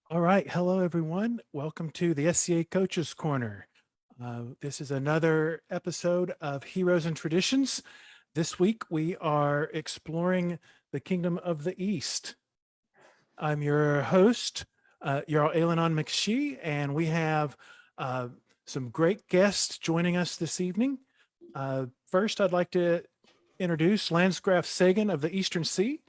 All right. Hello, everyone. Welcome to the SCA Coaches Corner. This is another episode of Heroes and Traditions. This week, we are exploring the Kingdom of the East. I'm your host, Jarl Ailgheanan, and we have some great guests joining us this evening. First, I'd like to introduce Landscraft Sagan of the Eastern Sea.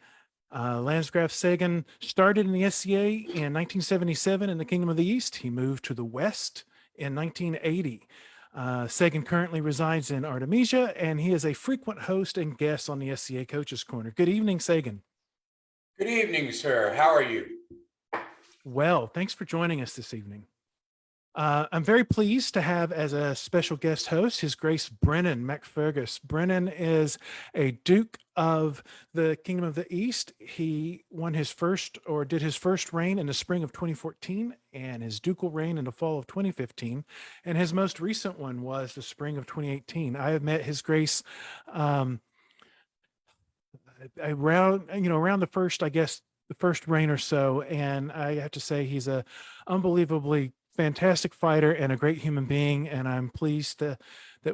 Landscraft Sagan started in the SCA in 1977 in the Kingdom of the East. He moved to the West in 1980. Sagan currently resides in Artemisia, and he is a frequent host and guest on the SCA Coaches Corner. Good evening, Sagan. Good evening, sir. How are you? Well, thanks for joining us this evening. I'm very pleased to have as a special guest host His Grace Brennan MacFergus. Brennan is a Duke of the Kingdom of the East. He did his first reign in the spring of 2014 and his ducal reign in the fall of 2015. And his most recent one was the spring of 2018. I have met His Grace around the first reign or so. And I have to say he's a unbelievably fantastic fighter and a great human being, and I'm pleased that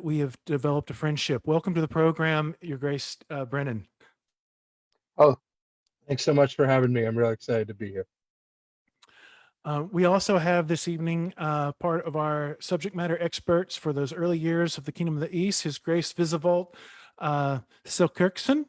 we have developed a friendship. Welcome to the program, Your Grace, Brennan. Oh, thanks so much for having me. I'm really excited to be here. We also have this evening part of our subject matter experts for those early years of the Kingdom of the East, His Grace Visivald Selkirkson.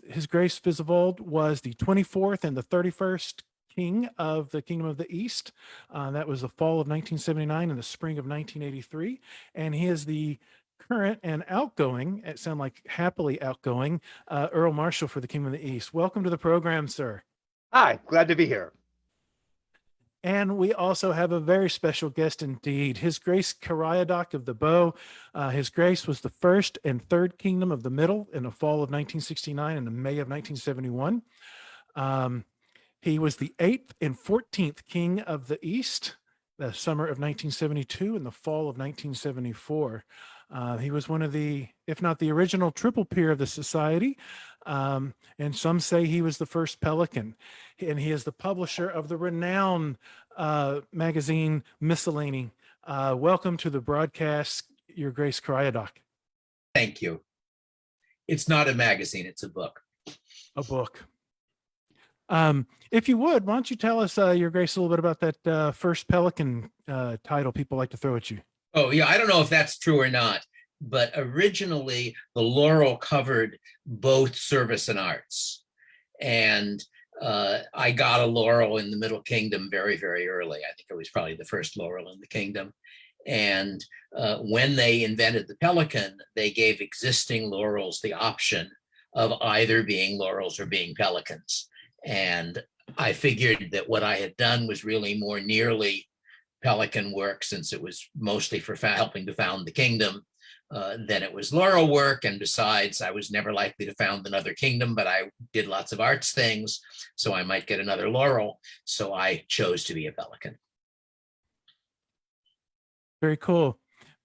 His Grace Visivald was the 24th and the 31st king of the Kingdom of the East. That was the fall of 1979 and the spring of 1983. And he is the current and outgoing, it sounds like happily outgoing, Earl Marshall for the Kingdom of the East. Welcome to the program, sir. Hi, glad to be here. And we also have a very special guest indeed, His Grace Cariadoc of the Bow. His Grace was the first and third kingdom of the Middle in the fall of 1969 and the May of 1971. He was the 8th and 14th king of the East, the summer of 1972 and the fall of 1974. He was one of the, if not the original triple peer of the society, and some say he was the first pelican. And he is the publisher of the renowned magazine Miscellany. Welcome to the broadcast, Your Grace Cariadoc. Thank you. It's not a magazine, it's a book. A book. If you would, why don't you tell us, Your Grace, a little bit about that first pelican title people like to throw at you? Oh, yeah, I don't know if that's true or not, but originally the laurel covered both service and arts. And I got a laurel in the Middle Kingdom very, very early. I think it was probably the first laurel in the kingdom. And when they invented the pelican, they gave existing laurels the option of either being laurels or being pelicans. And I figured that what I had done was really more nearly pelican work, since it was mostly for helping to found the kingdom, than it was laurel work. And besides, I was never likely to found another kingdom, but I did lots of arts things, so I might get another laurel. So I chose to be a pelican. Very cool.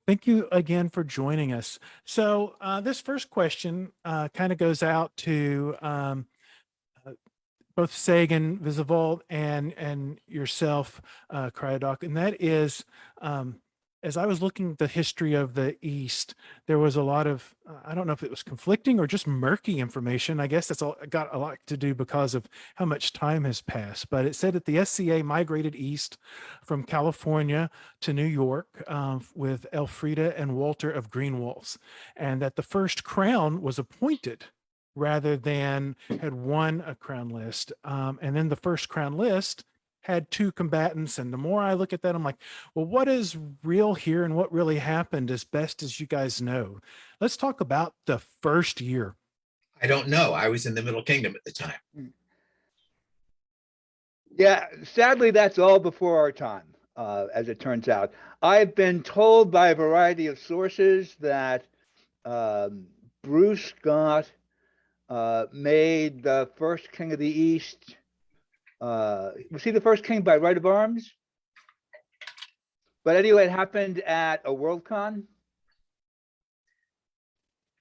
Thank you again for joining us. So this first question kind of goes out to both Sagan, Visivald, and yourself, Cariadoc, and that is, as I was looking at the history of the East, there was a lot of, I don't know if it was conflicting or just murky information. I guess that's all got a lot to do because of how much time has passed. But it said that the SCA migrated east from California to New York with Elfrida and Walter of Greenwalls, and that the first crown was appointed rather than had won a crown list. And then the first crown list had two combatants. And the more I look at that, I'm like, well, what is real here and what really happened, as best as you guys know? Let's talk about the first year. I don't know. I was in the Middle Kingdom at the time. Yeah, sadly, that's all before our time, as it turns out. I've been told by a variety of sources that Bruce Scott made the first king of the East. Was he the first king by right of arms? But anyway, it happened at a Worldcon.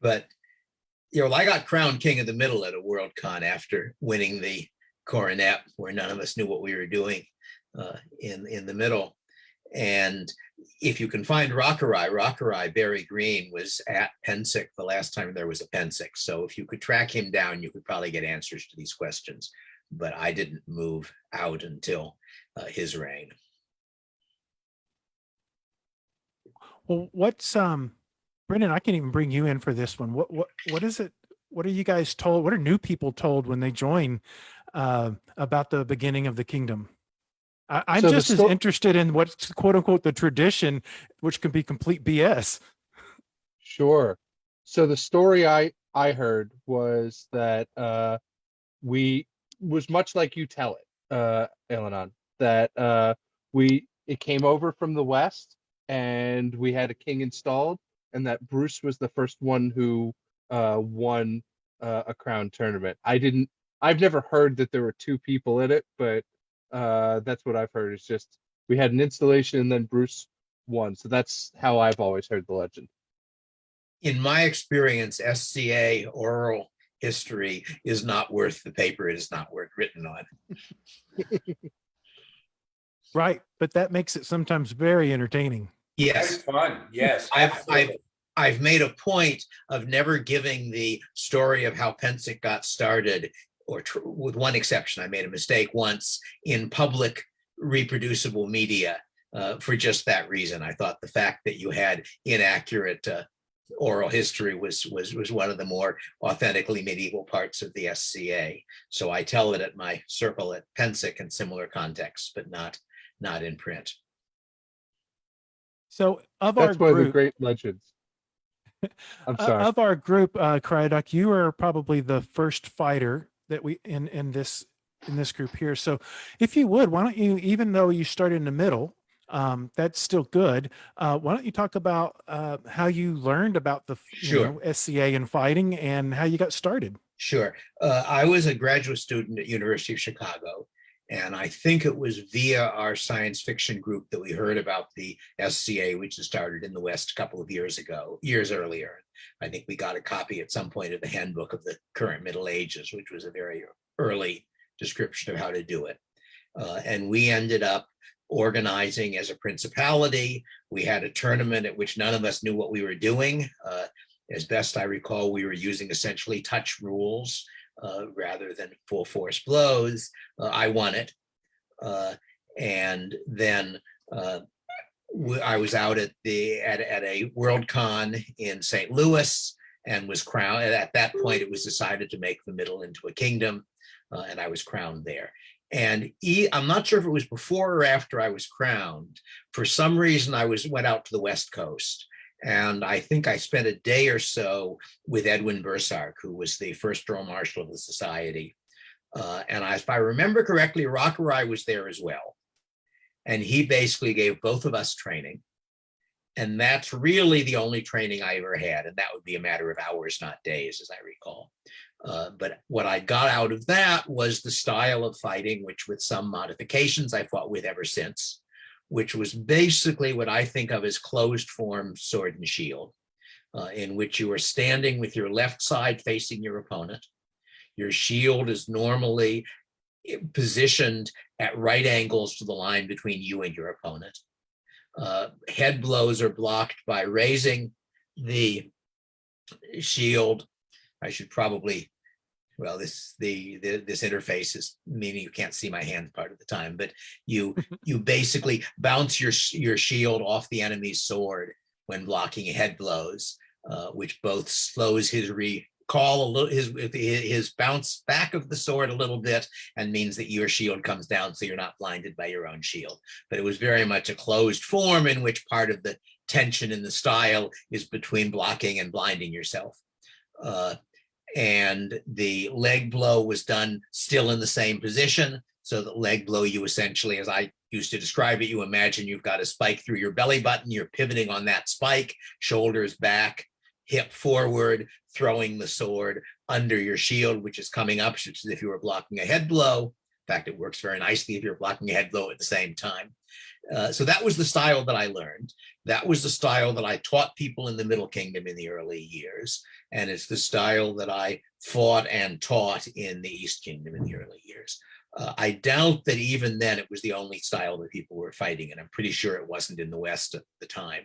But, I got crowned king of the Middle at a Worldcon after winning the coronet, where none of us knew what we were doing. in the middle. And if you can find Rockerai, Barry Green was at Pensick the last time there was a Pensick. So if you could track him down, you could probably get answers to these questions. But I didn't move out until his reign. Well, what's Brennan, I can even bring you in for this one. What is it? What are you guys told? What are new people told when they join about the beginning of the kingdom? I'm So the just as sto- interested in what's quote unquote the tradition, which can be complete BS. Sure. So the story I heard was that we was much like you tell it, Ailgheanan, that it came over from the west and we had a king installed, and that Bruce was the first one who won a crown tournament. I've never heard that there were two people in it, but that's what I've heard. It's just we had an installation and then Bruce won. So that's how I've always heard the legend. In my experience, SCA oral history is not worth the paper it is not worth written on. Right. But that makes it sometimes very entertaining. Yes. That's fun. Yes. I've made a point of never giving the story of how Pensick got started, or with one exception, I made a mistake once, in public reproducible media for just that reason. I thought the fact that you had inaccurate oral history was one of the more authentically medieval parts of the SCA. So I tell it at my circle at Pensick in similar contexts, but not in print. So of our That's one of the group, great legends. I'm sorry. of our group, Cariadoc, you are probably the first fighter that we in this group here. So if you would, why don't you, even though you started in the middle, that's still good. Why don't you talk about how you learned about the SCA and fighting and how you got started? Sure. I was a graduate student at University of Chicago, and I think it was via our science fiction group that we heard about the SCA, which had started in the West a couple of years earlier. I think we got a copy at some point of the Handbook of the Current Middle Ages, which was a very early description of how to do it. And we ended up organizing as a principality. We had a tournament at which none of us knew what we were doing. As best I recall, we were using essentially touch rules rather than full force blows. I won it. And then I was out at a Worldcon in St. Louis and was crowned. At that point, it was decided to make the middle into a kingdom, and I was crowned there. And I'm not sure if it was before or after I was crowned. For some reason, I went out to the West Coast. And I think I spent a day or so with Edwin Bursark, who was the first Earl Marshall of the Society. And if I remember correctly, Rockerai was there as well. And he basically gave both of us training. And that's really the only training I ever had. And that would be a matter of hours, not days, as I recall. But what I got out of that was the style of fighting, which with some modifications I fought with ever since, which was basically what I think of as closed form sword and shield, in which you are standing with your left side facing your opponent. Your shield is normally positioned at right angles to the line between you and your opponent. Head blows are blocked by raising the shield. I should probably, well, this interface is meaning you can't see my hand part of the time, but you basically bounce your shield off the enemy's sword when blocking head blows, which both slows his recall a little, his bounce back of the sword a little bit, and means that your shield comes down so you're not blinded by your own shield. But it was very much a closed form in which part of the tension in the style is between blocking and blinding yourself. And the leg blow was done still in the same position. So the leg blow, you essentially, as I used to describe it, you imagine you've got a spike through your belly button, you're pivoting on that spike, shoulders back, hip forward, throwing the sword under your shield, which is coming up, just as if you were blocking a head blow. In fact, it works very nicely if you're blocking a head blow at the same time. So that was the style that I learned. That was the style that I taught people in the Middle Kingdom in the early years. And it's the style that I fought and taught in the East Kingdom in the early years. I doubt that even then it was the only style that people were fighting, and I'm pretty sure it wasn't in the West at the time,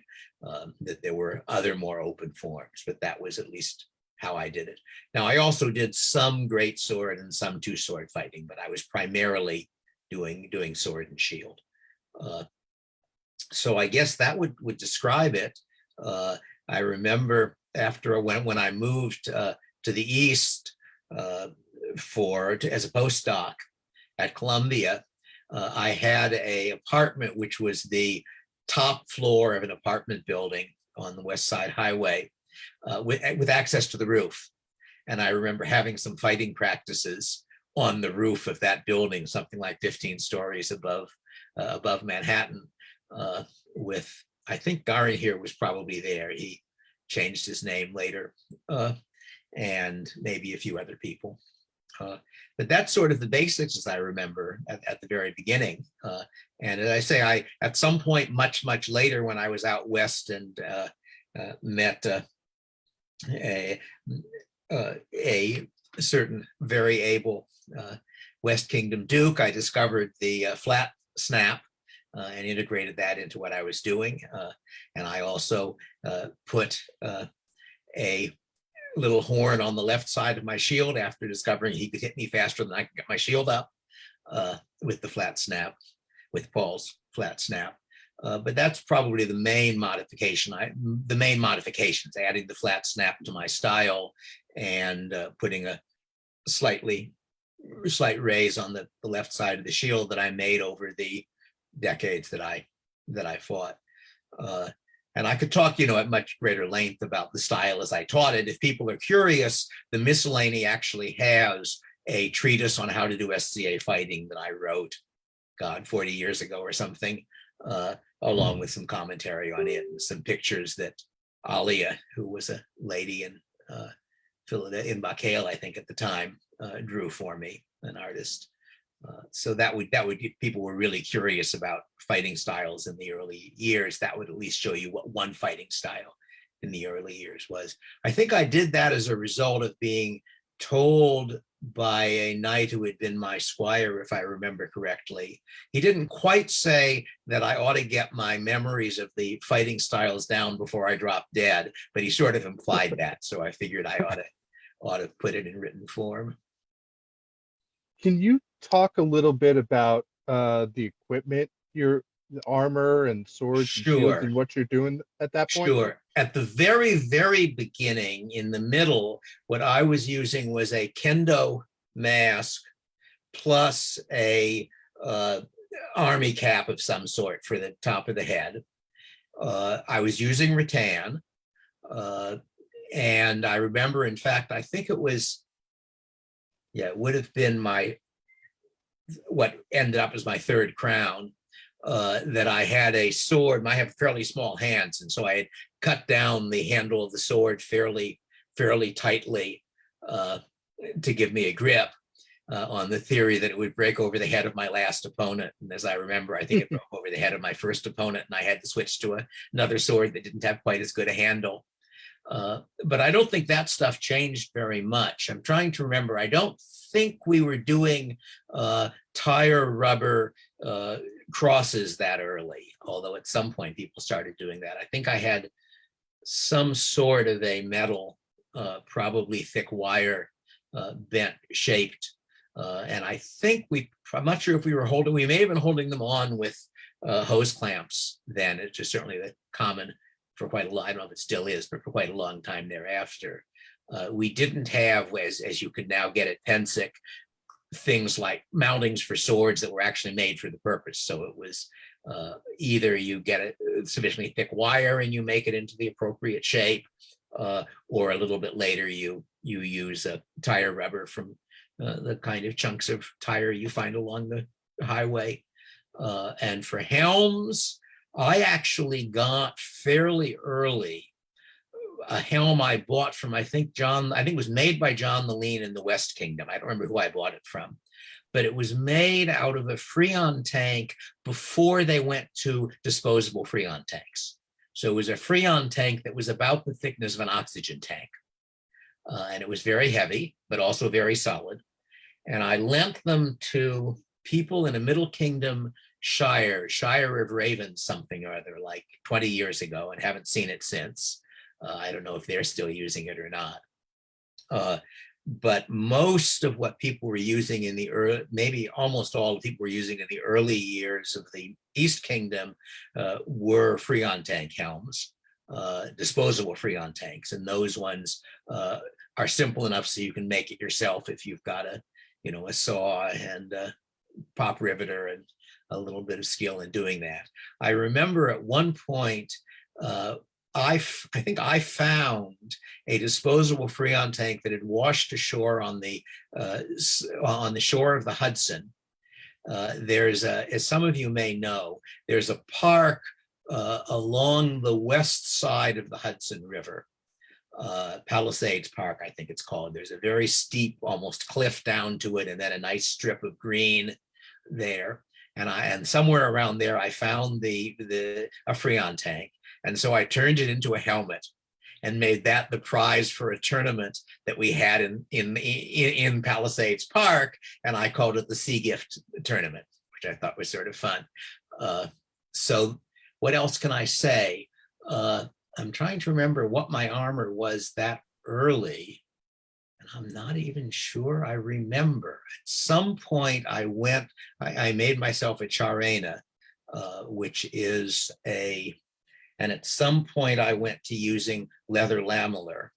that there were other more open forms, but that was at least how I did it. Now, I also did some great sword and some two-sword fighting, but I was primarily doing sword and shield. So I guess that would describe it. I remember after when I moved to the East as a postdoc at Columbia, I had a apartment which was the top floor of an apartment building on the West Side Highway, with access to the roof. And I remember having some fighting practices on the roof of that building, something like 15 stories above Manhattan, with, I think Gary here was probably there. He changed his name later, and maybe a few other people. But that's sort of the basics, as I remember, at the very beginning. And as I say, at some point much later, when I was out west and met a certain very able West Kingdom Duke, I discovered the flat snap and integrated that into what I was doing. And I also put a little horn on the left side of my shield after discovering he could hit me faster than I could get my shield up with the flat snap, with Paul's flat snap. But that's probably the main modification. The main modifications, adding the flat snap to my style and putting a slight raise on the left side of the shield that I made over the decades that I fought. And I could talk, at much greater length about the style as I taught it. If people are curious, the miscellany actually has a treatise on how to do SCA fighting that I wrote, 40 years ago or something, along with some commentary on it and some pictures that Alia, who was a lady in Philadelphia, in Bacale, I think at the time, drew for me, an artist. So that would, if people were really curious about fighting styles in the early years, that would at least show you what one fighting style in the early years was. I think I did that as a result of being told by a knight who had been my squire, if I remember correctly. He didn't quite say that I ought to get my memories of the fighting styles down before I drop dead, but he sort of implied that. So I figured I ought to put it in written form. Can you talk a little bit about the equipment, the armor and swords and shields, and what you're doing at that point? Sure. At the very, very beginning, in the middle, what I was using was a kendo mask plus a army cap of some sort for the top of the head. I was using rattan. And I remember, in fact, I think it was, it would have been what ended up as my third crown, that I had a sword. I have fairly small hands, and so I had cut down the handle of the sword fairly tightly to give me a grip, on the theory that it would break over the head of my last opponent. And as I remember, I think it broke over the head of my first opponent, and I had to switch to another sword that didn't have quite as good a handle. But I don't think that stuff changed very much. I'm trying to remember. I don't think we were doing tire rubber crosses that early, although at some point people started doing that. I think I had some sort of a metal, probably thick wire, bent shaped. And I think I'm not sure if we may have been holding them on with hose clamps then. It's just certainly the common for quite a long, I don't know if it still is, but for quite a long time thereafter. We didn't have, as you could now get at Pensick, things like mountings for swords that were actually made for the purpose. So it was either you get a sufficiently thick wire and you make it into the appropriate shape, or a little bit later you use a tire rubber from the kind of chunks of tire you find along the highway. And for helms, I actually got fairly early a helm I bought from, I think it was made by John the Lean in the West Kingdom. I don't remember who I bought it from, but it was made out of a Freon tank before they went to disposable Freon tanks. So it was a Freon tank that was about the thickness of an oxygen tank. And it was very heavy, but also very solid. and I lent them to people in a Middle Kingdom Shire of Raven something or other, like 20 years ago, and haven't seen it since. I don't know if they're still using it or not. But most of what people were using in the early, maybe almost all the people were using in the early years of the East Kingdom were Freon tank helms, disposable Freon tanks. And those ones are simple enough so you can make it yourself if you've got a saw and a pop riveter and a little bit of skill in doing that. I remember at one point, I think I found a disposable Freon tank that had washed ashore on the shore of the Hudson. There's as some of you may know, there's a park along the west side of the Hudson River, Palisades Park, I think it's called. There's a very steep, almost cliff down to it, and then a nice strip of green there. And somewhere around there, I found a Freon tank. And so I turned it into a helmet and made that the prize for a tournament that we had in Palisades Park. And I called it the Sea Gift Tournament, which I thought was sort of fun. So what else can I say? I'm trying to remember what my armor was that early. And I'm not even sure I remember. At some point I made myself a charena, which is and at some point I went to using leather lamellar.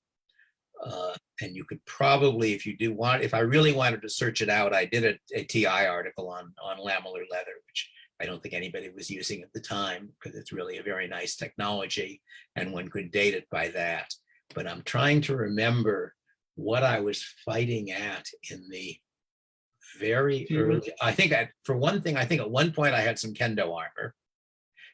And you could probably, if I really wanted to search it out, I did a TI article on lamellar leather, which I don't think anybody was using at the time because it's really a very nice technology and one could date it by that. But I'm trying to remember what I was fighting at in the very early, for one thing, I think at one point I had some kendo armor.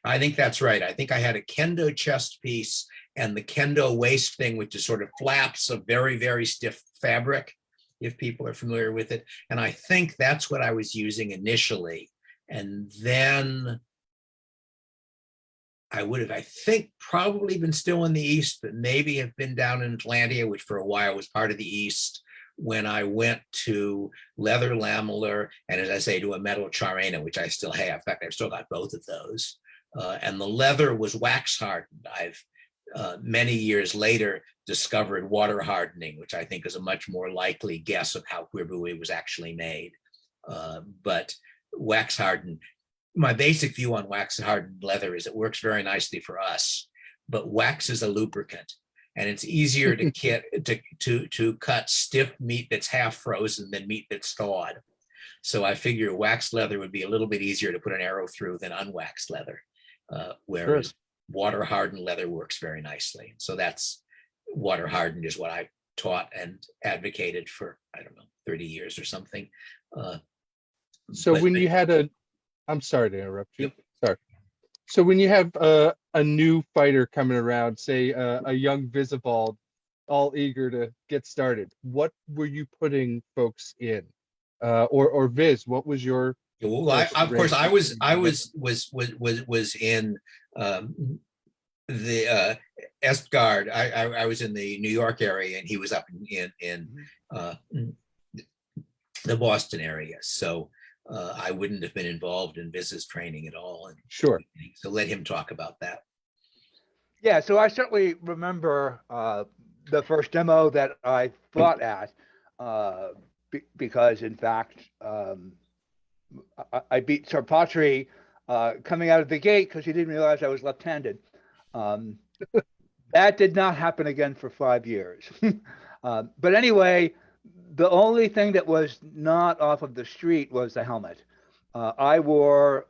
I think that's right. I think I had a kendo chest piece and the kendo waist thing, which is sort of flaps of very, very stiff fabric, if people are familiar with it. And I think that's what I was using initially. And then I would have, I think, probably been still in the East, but maybe have been down in Atlantea, which for a while was part of the East, when I went to leather lamellar and, as I say, to a metal charena, which I still have. In fact, I've still got both of those. And the leather was wax hardened. I've many years later discovered water hardening, which I think is a much more likely guess of how Quibui was actually made. But wax hardened, my basic view on wax hardened leather is it works very nicely for us, but wax is a lubricant. And it's easier to cut stiff meat that's half frozen than meat that's thawed. So I figure waxed leather would be a little bit easier to put an arrow through than unwaxed leather. Whereas water hardened leather works very nicely. So that's water hardened is what I taught and advocated for, I don't know, 30 years or something. So when you had I'm sorry to interrupt you. Yep. Sorry. So when you have a new fighter coming around, say a young Visivald, all eager to get started, what were you putting folks in? Or Viz, what was your? Well, of course, I was in the Estgard. I was in the New York area, and he was up in the Boston area. So I wouldn't have been involved in Viz's training at all. And sure. So let him talk about that. Yeah, so I certainly remember the first demo that I fought at because, in fact, I beat Sir Patry coming out of the gate because he didn't realize I was left-handed. That did not happen again for 5 years. But anyway, the only thing that was not off of the street was the helmet. I wore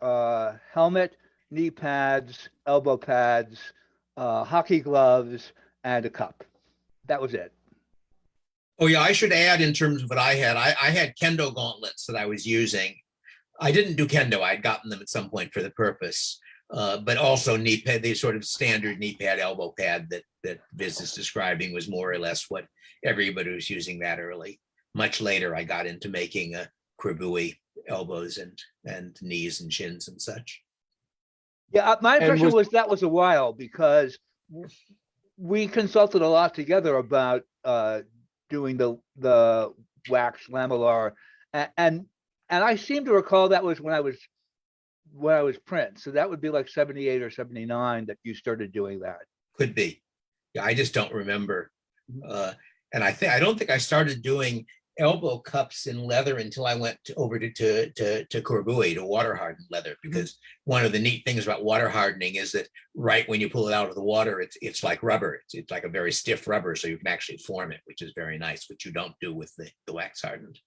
helmet, knee pads, elbow pads, hockey gloves, and a cup. That was it. Oh yeah, I should add in terms of what I had kendo gauntlets that I was using. I didn't do kendo. I'd gotten them at some point for the purpose, but also knee pad, the sort of standard knee pad, elbow pad that Viz is describing was more or less what everybody was using that early. Much later, I got into making a Quibui elbows and knees and shins and such. Yeah, my impression was that was a while because we consulted a lot together about doing the wax lamellar and I seem to recall that was when I was Prince. So that would be like 78 or 79 that you started doing that. Could be. Yeah, I just don't remember. And I don't think I started doing elbow cups in leather until I went over to Corbui, to water hardened leather, because one of the neat things about water hardening is that right when you pull it out of the water, it's like rubber. It's like a very stiff rubber, so you can actually form it, which is very nice, which you don't do with the wax hardened.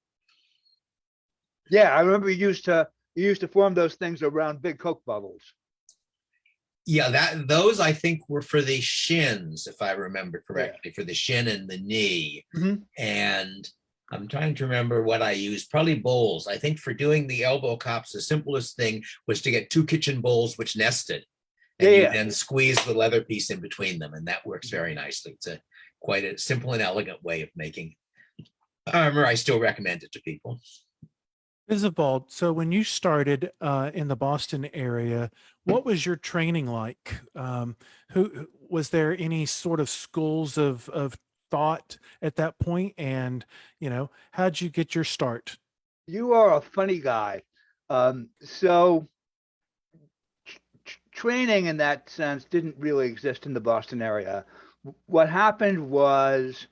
Yeah, I remember you used to form those things around big Coke bottles. Yeah, those I think were for the shins, if I remember correctly, for the shin and the knee. And I'm trying to remember what I used, probably bowls. I think for doing the elbow cops, the simplest thing was to get 2 kitchen bowls which nested. And you then squeeze the leather piece in between them, and that works very nicely. It's quite a simple and elegant way of making armor. I still recommend it to people. Visivald, so when you started in the Boston area, what was your training like? Who was there any sort of schools of thought at that point? And how'd you get your start? You are a funny guy. So training in that sense didn't really exist in the Boston area. What happened was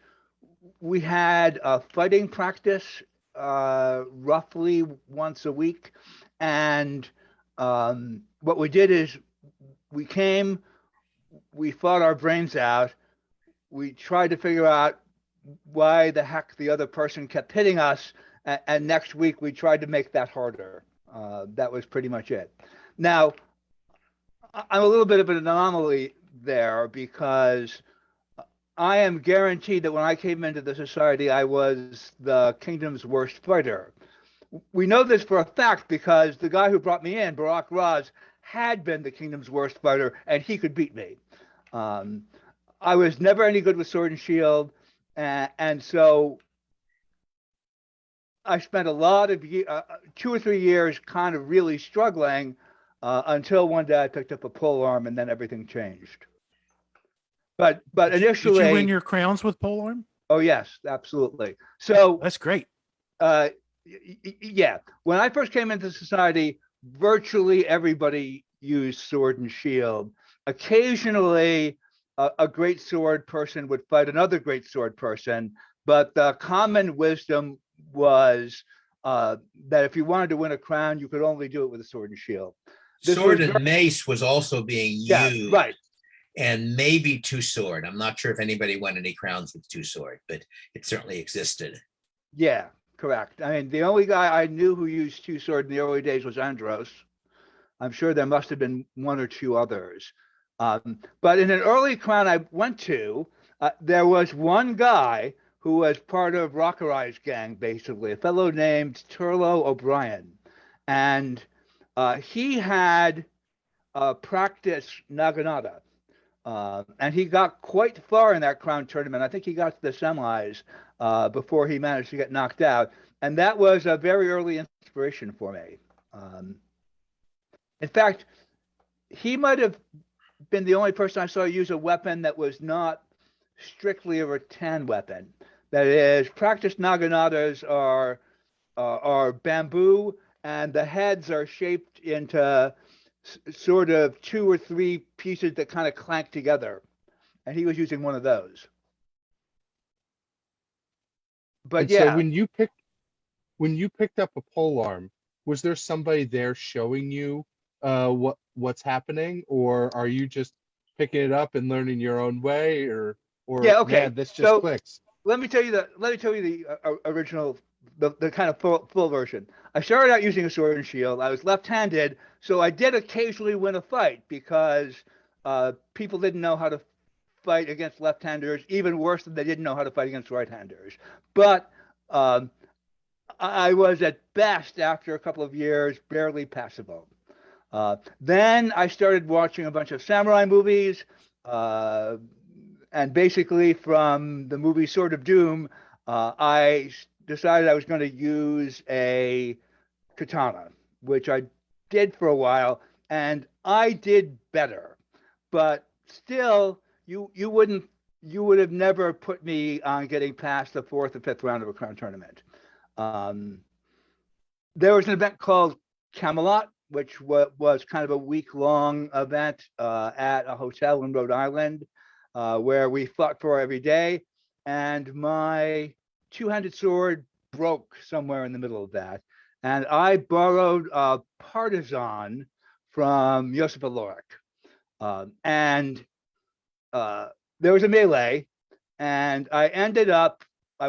we had a fighting practice roughly once a week, and what we did is we fought our brains out. We tried to figure out why the heck the other person kept hitting us, and next week we tried to make that harder. That was pretty much it. Now, I'm a little bit of an anomaly there, because I am guaranteed that when I came into the society, I was the kingdom's worst fighter. We know this for a fact because the guy who brought me in, Barak Raz, had been the kingdom's worst fighter, and he could beat me. I was never any good with sword and shield, and so I spent a lot of 2 or 3 years kind of really struggling until one day I picked up a polearm, and then everything changed. But initially, did you win your crowns with polearm? Oh yes, absolutely. So that's great. Yeah, when I first came into society, virtually everybody used sword and shield. Occasionally, a great sword person would fight another great sword person, but the common wisdom was that if you wanted to win a crown, you could only do it with a sword and shield. Sword and mace was also being used. Yeah, right. And maybe 2-sword. I'm not sure if anybody won any crowns with 2-sword, but it certainly existed. Yeah, correct. I mean, the only guy I knew who used 2-sword in the early days was Andros. I'm sure there must have been 1 or 2 others. But in an early crown I went to, there was one guy who was part of Rockerai's gang, basically, a fellow named Turlo O'Brien. And he had practiced Naginata. And he got quite far in that crown tournament. I think he got to the semis before he managed to get knocked out. And that was a very early inspiration for me. In fact, he might have been the only person I saw use a weapon that was not strictly a rattan weapon. That is, practiced Naginatas are bamboo, and the heads are shaped into sort of 2 or 3 pieces that kind of clank together, and he was using one of those. But yeah, so when you picked up a polearm, was there somebody there showing you what's happening, or are you just picking it up and learning your own way, or yeah, okay, man, this just clicks? Let me tell you the original, the kind of full version. I started out using a sword and shield. I was left-handed, so I did occasionally win a fight because people didn't know how to fight against left-handers, even worse than they didn't know how to fight against right-handers. But I was at best, after a couple of years, barely passable. Then I started watching a bunch of samurai movies, and basically from the movie Sword of Doom, I decided I was going to use a katana, which I did for a while, and I did better. But still, you would have never put me on getting past the 4th or 5th round of a crown tournament. there was an event called Camelot, which was kind of a week-long event at a hotel in Rhode Island, where we fought for every day. And my two-handed sword broke somewhere in the middle of that. And I borrowed a partisan from Joseph Aloric. And there was a melee, and I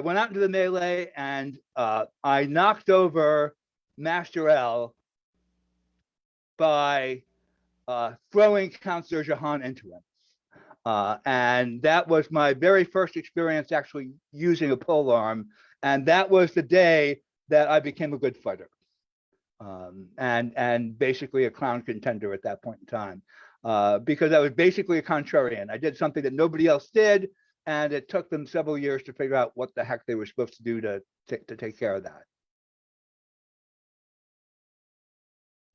went out into the melee, and I knocked over Master L by throwing Count Jahan into him. And that was my very first experience actually using a polearm. And that was the day that I became a good fighter. And basically a crown contender at that point in time. Because I was basically a contrarian. I did something that nobody else did, and it took them several years to figure out what the heck they were supposed to do to take care of that.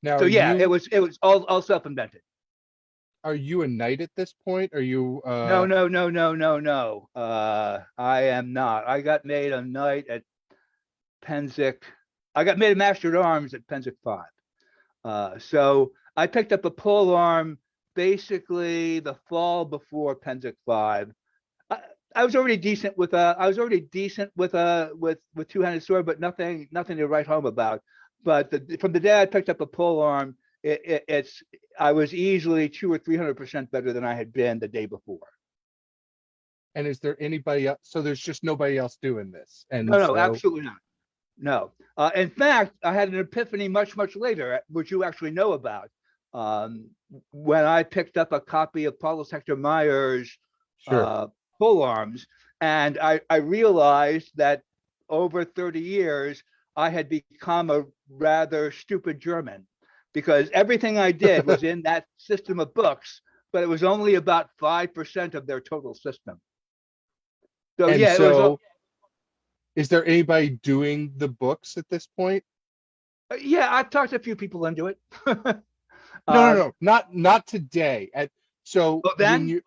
Now, So yeah, it was all self-invented. Are you a knight at this point? Are you? No. I am not. I got made a knight at Penzic. I got made a master at arms at Penzic 5. So I picked up a polearm basically the fall before Penzic 5. I was already decent with two-handed sword, but nothing to write home about. But from the day I picked up a polearm, I was easily 200 or 300% better than I had been the day before. And is there anybody else? So there's just nobody else doing this. And No, so, absolutely not. No. In fact, I had an epiphany much later, which you actually know about, when I picked up a copy of Paulus Hector Meyer's sure. polearms, and I realized that over 30 years, I had become a rather stupid German, because everything I did was in that system of books, but it was only about 5% of their total system. So And yeah, so, is there anybody doing the books at this point? Yeah, I've talked a few people into it. No, not today. So then? when you,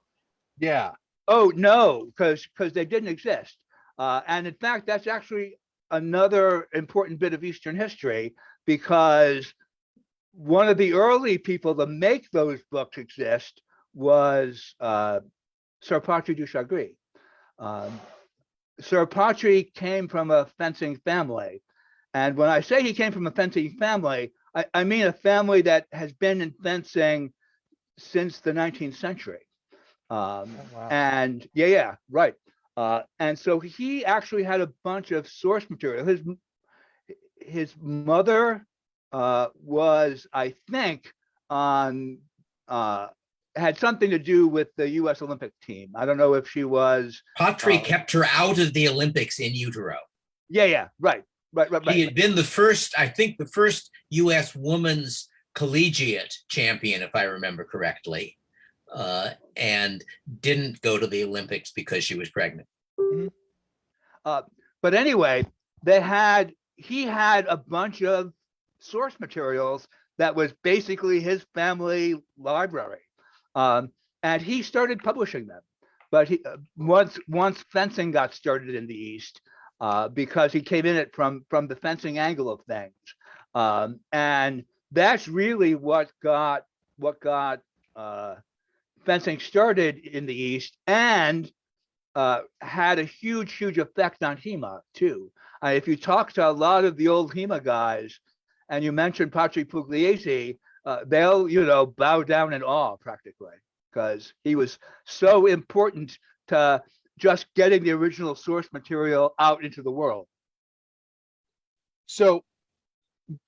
yeah. Oh no, because they didn't exist. And in fact, that's actually another important bit of Eastern history, because one of the early people to make those books exist was Sir Patry du Chagris. Sir Patry came from a fencing family. And when I say he came from a fencing family, I mean a family that has been in fencing since the 19th century. Wow. And yeah, right. And so he actually had a bunch of source material. His mother was, I think, on had something to do with the U.S. Olympic team. I don't know if she was. Patry kept her out of the Olympics in utero. Yeah, right. She had been the first U.S. women's collegiate champion, if I remember correctly, and didn't go to the Olympics because she was pregnant. Mm-hmm. But anyway, he had a bunch of source materials that was basically his family library, and he started publishing them. But once fencing got started in the East, because he came in it from the fencing angle of things, and that's really what got fencing started in the East, and had a huge effect on HEMA too. If you talk to a lot of the old HEMA guys, and you mention Patry Pugliese, they'll bow down in awe practically, because he was so important to just getting the original source material out into the world. So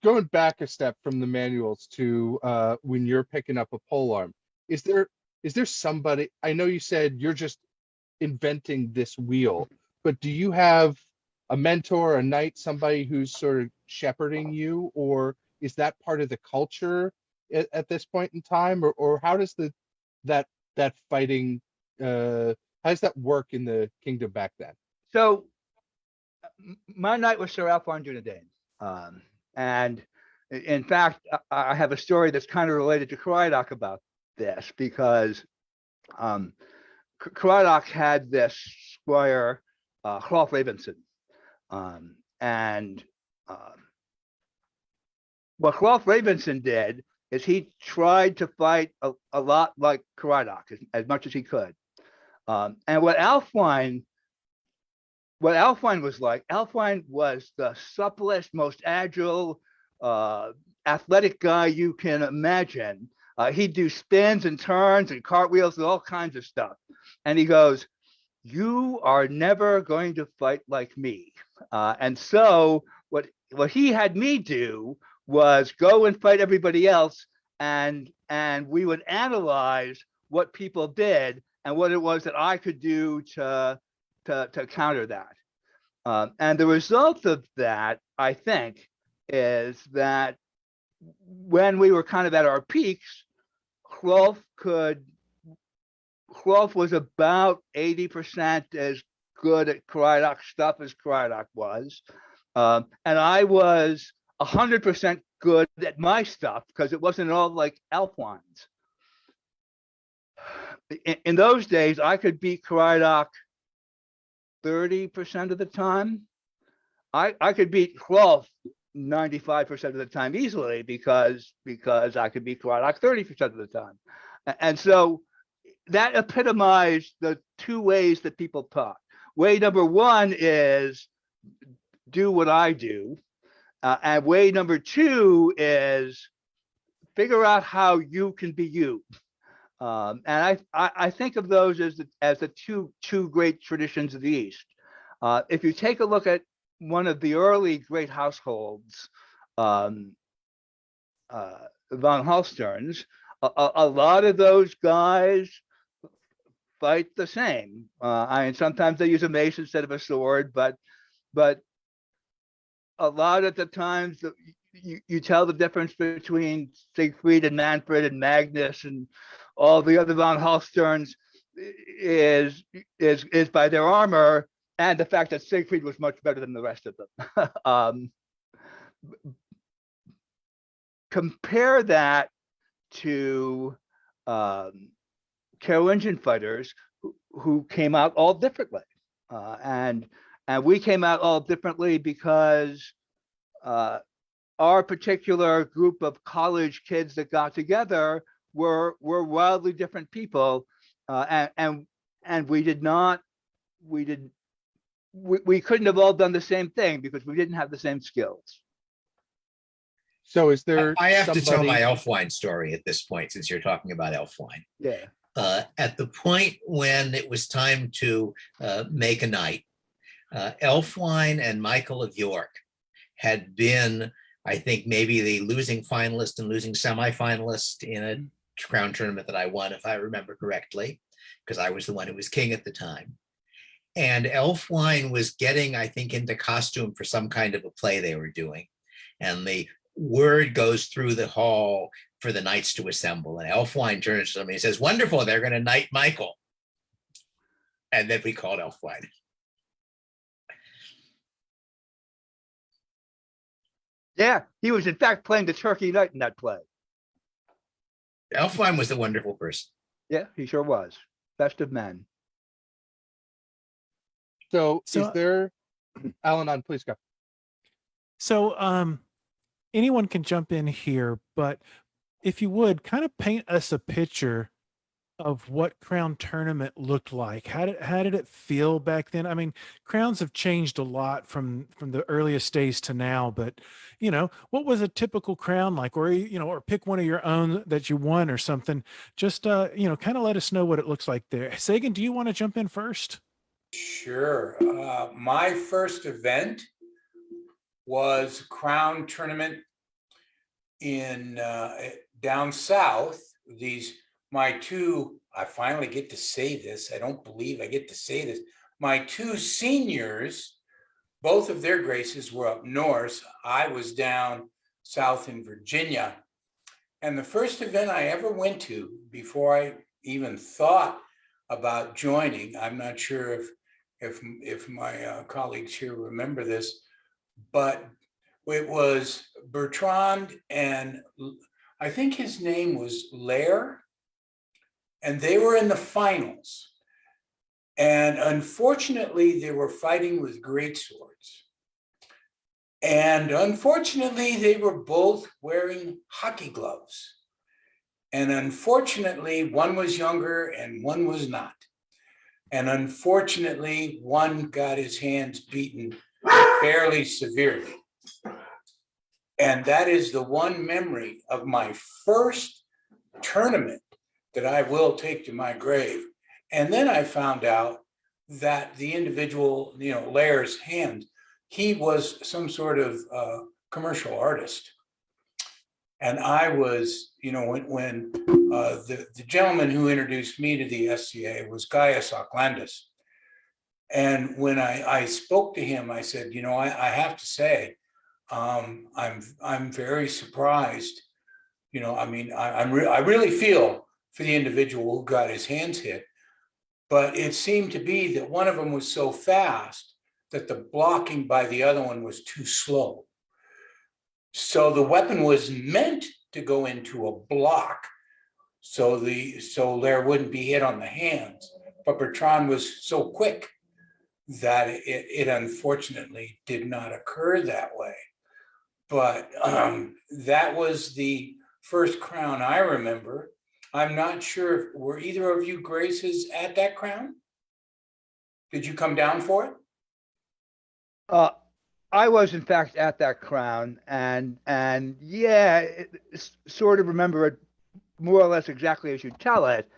going back a step from the manuals to when you're picking up a polearm, is there somebody? I know you said you're just inventing this wheel, but do you have a mentor, a knight, somebody who's sort of shepherding you, or is that part of the culture at this point in time, or how does that fighting how does that work in the kingdom back then? So my knight was Sir Alphon Dunedain, and in fact, I have a story that's kind of related to Cariadoc about this, because Cariadoc had this squire, Hrolf Ravenson, and what Hrolf Ravensson did is he tried to fight a lot like Cariadoc as much as he could. And what Ælfwein was like, Ælfwein was the supplest, most agile, athletic guy you can imagine. He'd do spins and turns and cartwheels and all kinds of stuff. And he goes, "You are never going to fight like me." And so what he had me do was go and fight everybody else, and we would analyze what people did and what it was that I could do to counter that. And the result of that, I think, is that when we were kind of at our peaks, Hrolf was about 80% as good at Cariadoc stuff as Cariadoc was. And I was 100% good at my stuff because it wasn't all like Ælfwein's. In those days, I could beat Cariadoc 30% of the time. I could beat Hrolf 95% of the time easily because I could beat Cariadoc 30% of the time. And so that epitomized the two ways that people taught. Way number one is do what I do. And way number two is figure out how you can be you. And I think of those as the two great traditions of the East. If you take a look at one of the early great households, von Holstein's, a lot of those guys fight the same. I mean, sometimes they use a mace instead of a sword, but a lot of the times you tell the difference between Siegfried and Manfred and Magnus and all the other von Holsteins is by their armor and the fact that Siegfried was much better than the rest of them. Compare that to Carolingian fighters who came out all differently, and we came out all differently because our particular group of college kids that got together were wildly different people, and we couldn't have all done the same thing because we didn't have the same skills. So is there I have to tell somebody- my Ælfwein story at this point, since you're talking about Ælfwein. Yeah. At the point when it was time to make a knight, Ælfwein and Michael of York had been, I think, maybe the losing finalist and losing semifinalist in a crown tournament that I won, if I remember correctly, because I was the one who was king at the time. And Ælfwein was getting, I think, into costume for some kind of a play they were doing. And the word goes through the hall for the knights to assemble. And Ælfwein turns to me and says, "Wonderful, they're going to knight Michael." And then we called Ælfwein. Yeah, he was in fact playing the Turkey Knight in that play. Ælfwein was a wonderful person. Yeah, he sure was. Best of men. So So- is there, Al-Anon, please go. So anyone can jump in here, but if you would kind of paint us a picture of what Crown Tournament looked like. How did it feel back then? I mean, crowns have changed a lot from the earliest days to now, but what was a typical crown like? Or or pick one of your own that you won or something. Just kind of let us know what it looks like there. Sagan, do you want to jump in first? Sure. My first event was Crown Tournament in down south. I finally get to say this. I don't believe I get to say this. My two seniors, both of their graces were up north. I was down south in Virginia. And the first event I ever went to before I even thought about joining, I'm not sure if my colleagues here remember this, but it was Bertrand and I think his name was Lair, and they were in the finals. And unfortunately, they were fighting with great swords. And unfortunately, they were both wearing hockey gloves. And unfortunately, one was younger and one was not. And unfortunately, one got his hands beaten fairly severely. And that is the one memory of my first tournament that I will take to my grave. And then I found out that the individual, Lair's hand, he was some sort of commercial artist. And I was, when the gentleman who introduced me to the SCA was Gaius Aucklandus. And when I spoke to him, I said, I have to say, I'm very surprised. I really feel for the individual who got his hands hit, but it seemed to be that one of them was so fast that the blocking by the other one was too slow. So the weapon was meant to go into a block, so Lair wouldn't be hit on the hands. But Bertrand was so quick that it unfortunately did not occur that way. But that was the first crown I remember. I'm not sure, were either of you Graces at that crown? Did you come down for it? I was in fact at that crown, and yeah, sort of remember it more or less exactly as you tell it.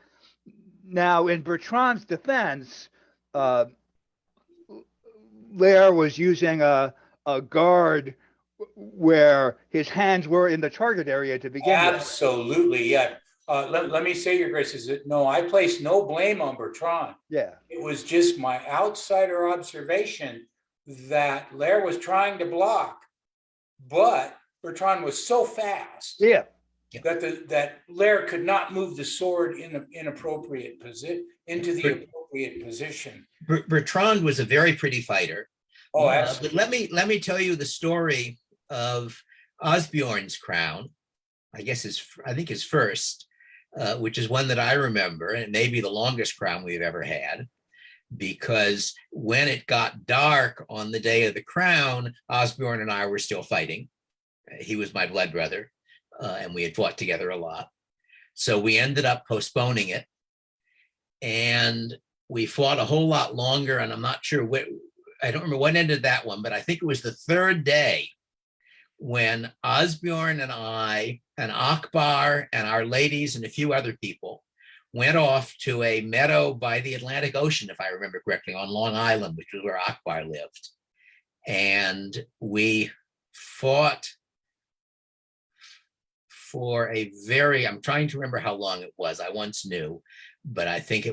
Now, in Bertrand's defense, Lair was using a guard where his hands were in the target area to begin with. Absolutely, yeah. Let me say, Your Grace, no, I place no blame on Bertrand. Yeah. It was just my outsider observation that Lair was trying to block, but Bertrand was so fast Yeah. that Lair could not move the sword in the inappropriate position into the appropriate position. Bertrand was a very pretty fighter. Oh, But absolutely. let me tell you the story of Osbjorn's crown. I think his first, which is one that I remember, and maybe the longest crown we've ever had. Because when it got dark on the day of the crown, Osbjorn and I were still fighting. He was my blood brother, and we had fought together a lot. So we ended up postponing it. And we fought a whole lot longer, and I'm not sure I don't remember what ended that one, but I think it was the third day when Osbjorn and I and Akbar and our ladies and a few other people went off to a meadow by the Atlantic Ocean, if I remember correctly, on Long Island, which was where Akbar lived. And we fought for I'm trying to remember how long it was. I once knew, but I think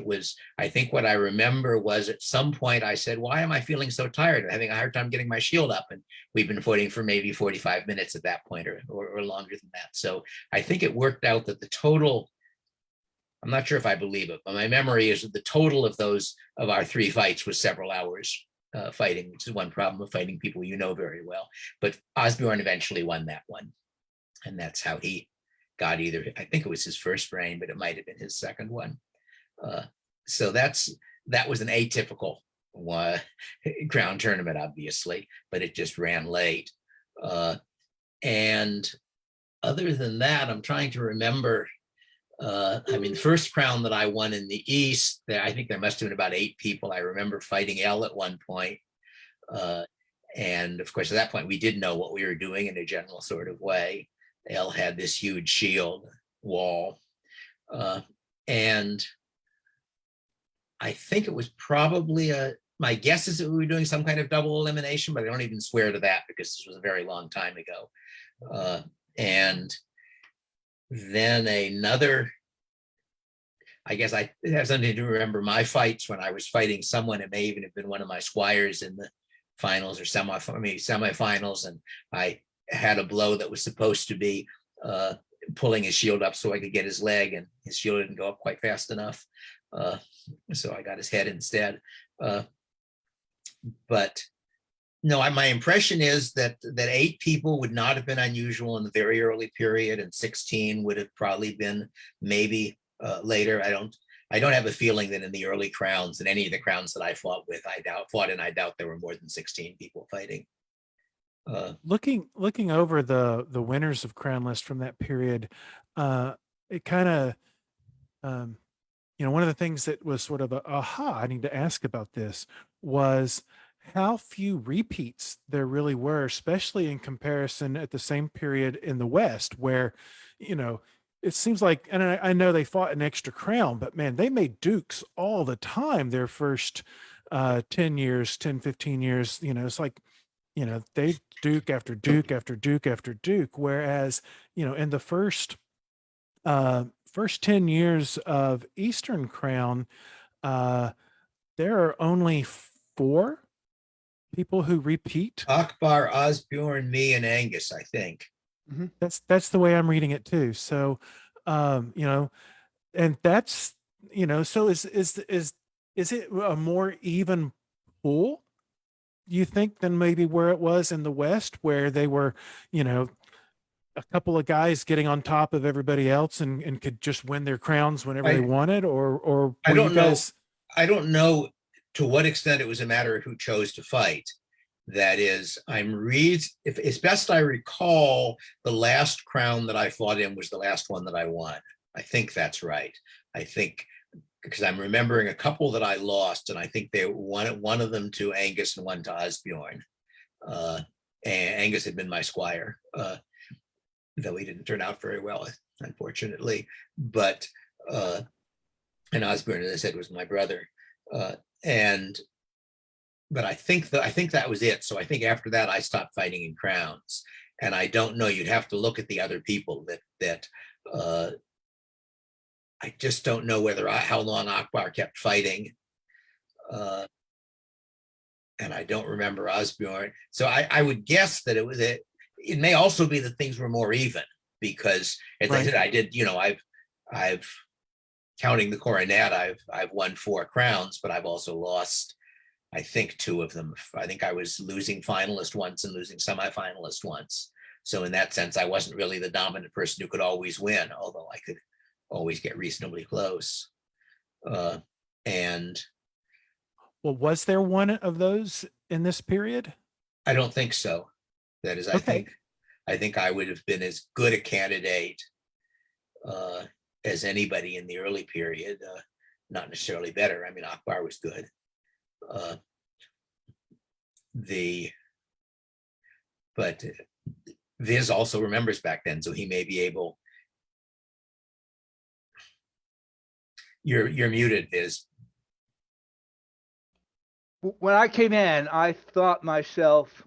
what I remember was at some point I said, why am I feeling so tired? I'm having a hard time getting my shield up. And we've been fighting for maybe 45 minutes at that point or longer than that. So I think it worked out that the total, I'm not sure if I believe it, but my memory is that the total of our three fights was several hours fighting, which is one problem of fighting people very well. But Osbjorn eventually won that one. And that's how he got I think it was his first reign, but it might have been his second one. So that was an atypical crown tournament, obviously, but it just ran late. And other than that, I'm trying to remember. The first crown that I won in the East, I think there must have been about 8 people. I remember fighting Elle at one point. And of course, at that point, we did know what we were doing in a general sort of way. Elle had this huge shield wall. And I think it was probably my guess is that we were doing some kind of double elimination, but I don't even swear to that because this was a very long time ago. And then another, I guess I have something to remember my fights when I was fighting someone. It may even have been one of my squires in the finals or semifinals. And I had a blow that was supposed to be pulling his shield up so I could get his leg, and his shield didn't go up quite fast enough. So I got his head instead. But no, my impression is that 8 people would not have been unusual in the very early period, and 16 would have probably been maybe later. I don't have a feeling that in the early crowns, in any of the crowns that I fought with, I doubt there were more than 16 people fighting. Looking over the winners of Crown list from that period, it kind of one of the things that was sort of a aha, I need to ask about this, was how few repeats there really were, especially in comparison at the same period in the West, where, it seems like, and I know they fought an extra crown, but man, they made dukes all the time their first 10 years, 10, 15 years. It's like, they duke after duke after duke after duke. Whereas, in the first 10 years of Eastern Crown, there are only 4 people who repeat. Akbar, Osbjorn, me, and Angus, I think. That's the way I'm reading it too. So, and that's, so is it a more even pool, you think, than maybe where it was in the West, where they were, a couple of guys getting on top of everybody else and could just win their crowns whenever they wanted, or I were you don't know. guys? I don't know to what extent it was a matter of who chose to fight. That is, if as best I recall, the last crown that I fought in was the last one that I won. I think that's right. I think, because I'm remembering a couple that I lost, and I think they one of them to Angus and one to Osbjorn. And Angus had been my squire, though he didn't turn out very well, unfortunately. But and Osbjorn, as I said, was my brother. But I think that was it. So I think after that I stopped fighting in crowns, and I don't know. You'd have to look at the other people that I just don't know how long Akbar kept fighting, and I don't remember Osbjorn. So I would guess that it may also be that things were more even, because as I said, I did, I've counting the coronet, I've won 4 crowns, but I've also lost, I think, 2 of them. I think I was losing finalist once and losing semifinalist once. So in that sense, I wasn't really the dominant person who could always win, although I could always get reasonably close. And Well, was there one of those in this period? I don't think so. That is, Okay. I think I would have been as good a candidate as anybody in the early period. Not necessarily better. I mean, Akbar was good. But Viz also remembers back then, so he may be able. You're muted, Viz. When I came in, I thought myself,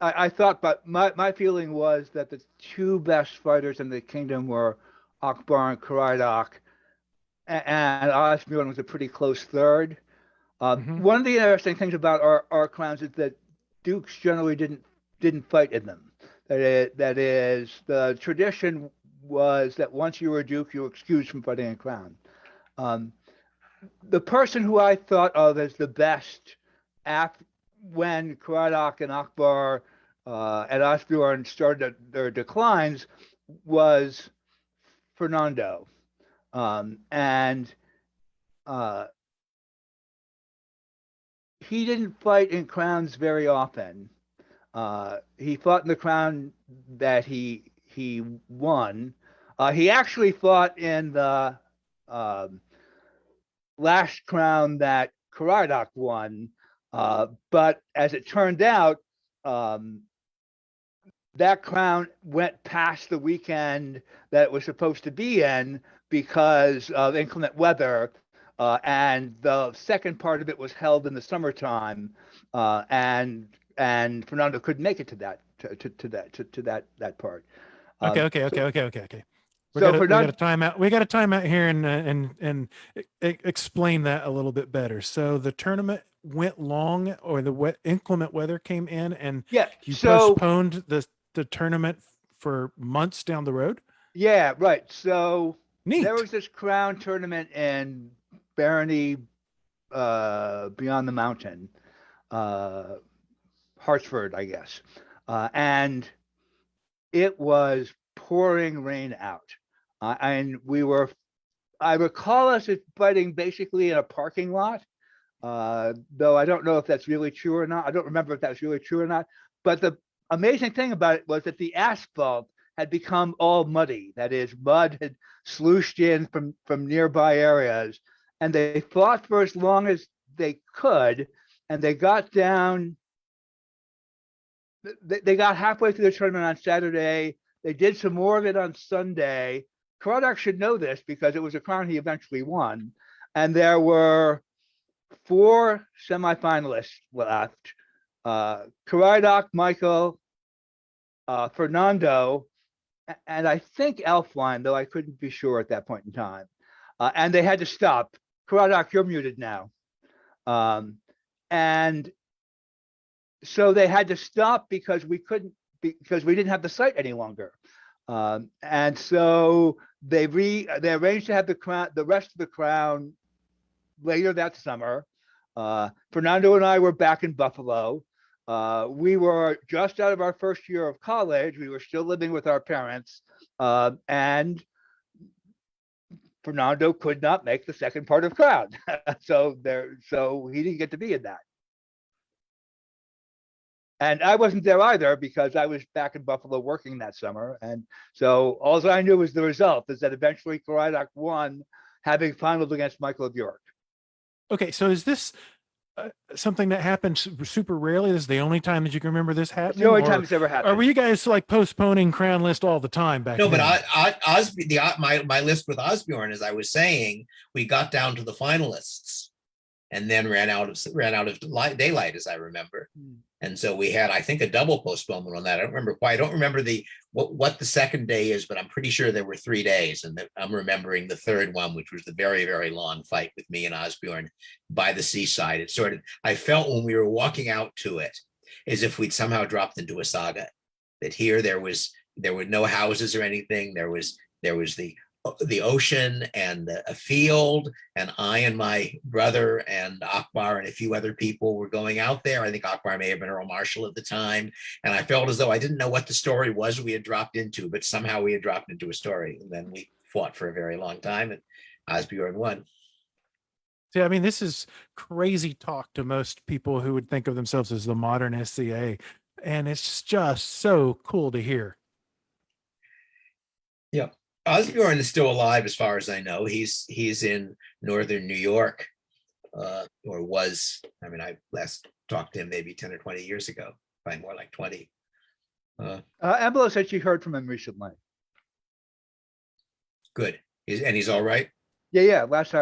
I thought, but my feeling was that the 2 best fighters in the kingdom were Akbar and Cariadoc, and Osbjorn was a pretty close third. One of the interesting things about our crowns is that dukes generally didn't fight in them. That is, the tradition was that once you were a duke, you were excused from fighting in crown. The person who I thought of as the best when Caradoc and Akbar and Osbjorn started their declines was Fernando. And he didn't fight in crowns very often. He fought in the crown that he won. He actually fought in the last crown that Cariadoc won, but as it turned out, that crown went past the weekend that it was supposed to be in because of inclement weather, and the second part of it was held in the summertime, and Fernando couldn't make it to that part. Okay. We So got a timeout. We got a timeout here and explain that a little bit better. So the tournament went long, or the inclement weather came in, and yeah, you so postponed the tournament for months down the road. yeah, right. So Neat. there was this crown tournament in Barony, beyond the mountain, Hartsford, I guess, and it was pouring rain out. And I recall us fighting basically in a parking lot, though I don't know if that's really true or not. I don't remember if that's really true or not. but the amazing thing about it was that the asphalt had become all muddy. That is, mud had slooshed in from nearby areas, and they fought for as long as they could, and they got down. They got halfway through the tournament on Saturday. They did some more of it on Sunday. Cariadoc should know this because it was a crown he eventually won. And there were 4 semifinalists left. Cariadoc, Michael, Fernando, and I think Elfline, though I couldn't be sure at that point in time. And they had to stop. Cariadoc, you're muted now. And so they had to stop because we didn't have the site any longer. And so they arranged to have the rest of the crown later that summer. Fernando and I were back in Buffalo. We were just out of our first year of college. We were still living with our parents. And Fernando could not make the second part of crown. So he didn't get to be in that. And I wasn't there either because I was back in Buffalo working that summer. And so all I knew was the result is that eventually Cariadoc won, having finals against Michael of York. Okay, so is this something that happens super rarely? This is the only time that you can remember this happening? The only time it's ever happened. Or were you guys like postponing crown list all the time back No, then? but my list with Osbjorn, as I was saying, we got down to the finalists and then ran out of daylight, as I remember. And so we had, I think, a double postponement on that. I don't remember quite. I don't remember what the second day is, but I'm pretty sure there were 3 days. And I'm remembering the third one, which was the very, very long fight with me and Osbjorn by the seaside. It sort of, I felt when we were walking out to it as if we'd somehow dropped into a saga. That here there were no houses or anything. There was the ocean and a field, and I and my brother and Akbar and a few other people were going out there. I think Akbar may have been Earl Marshall at the time. And I felt as though I didn't know what the story was we had dropped into, but somehow we had dropped into a story. And then we fought for a very long time, and Osbjorn won. See, I mean, this is crazy talk to most people who would think of themselves as the modern SCA. And it's just so cool to hear. Yeah. Osbjorn is still alive as far as I know. He's in northern New York, or was. I mean, I last talked to him maybe 10 or 20 years ago, probably more like 20. Embla said she heard from him recently. Good. And he's all right? Yeah. Last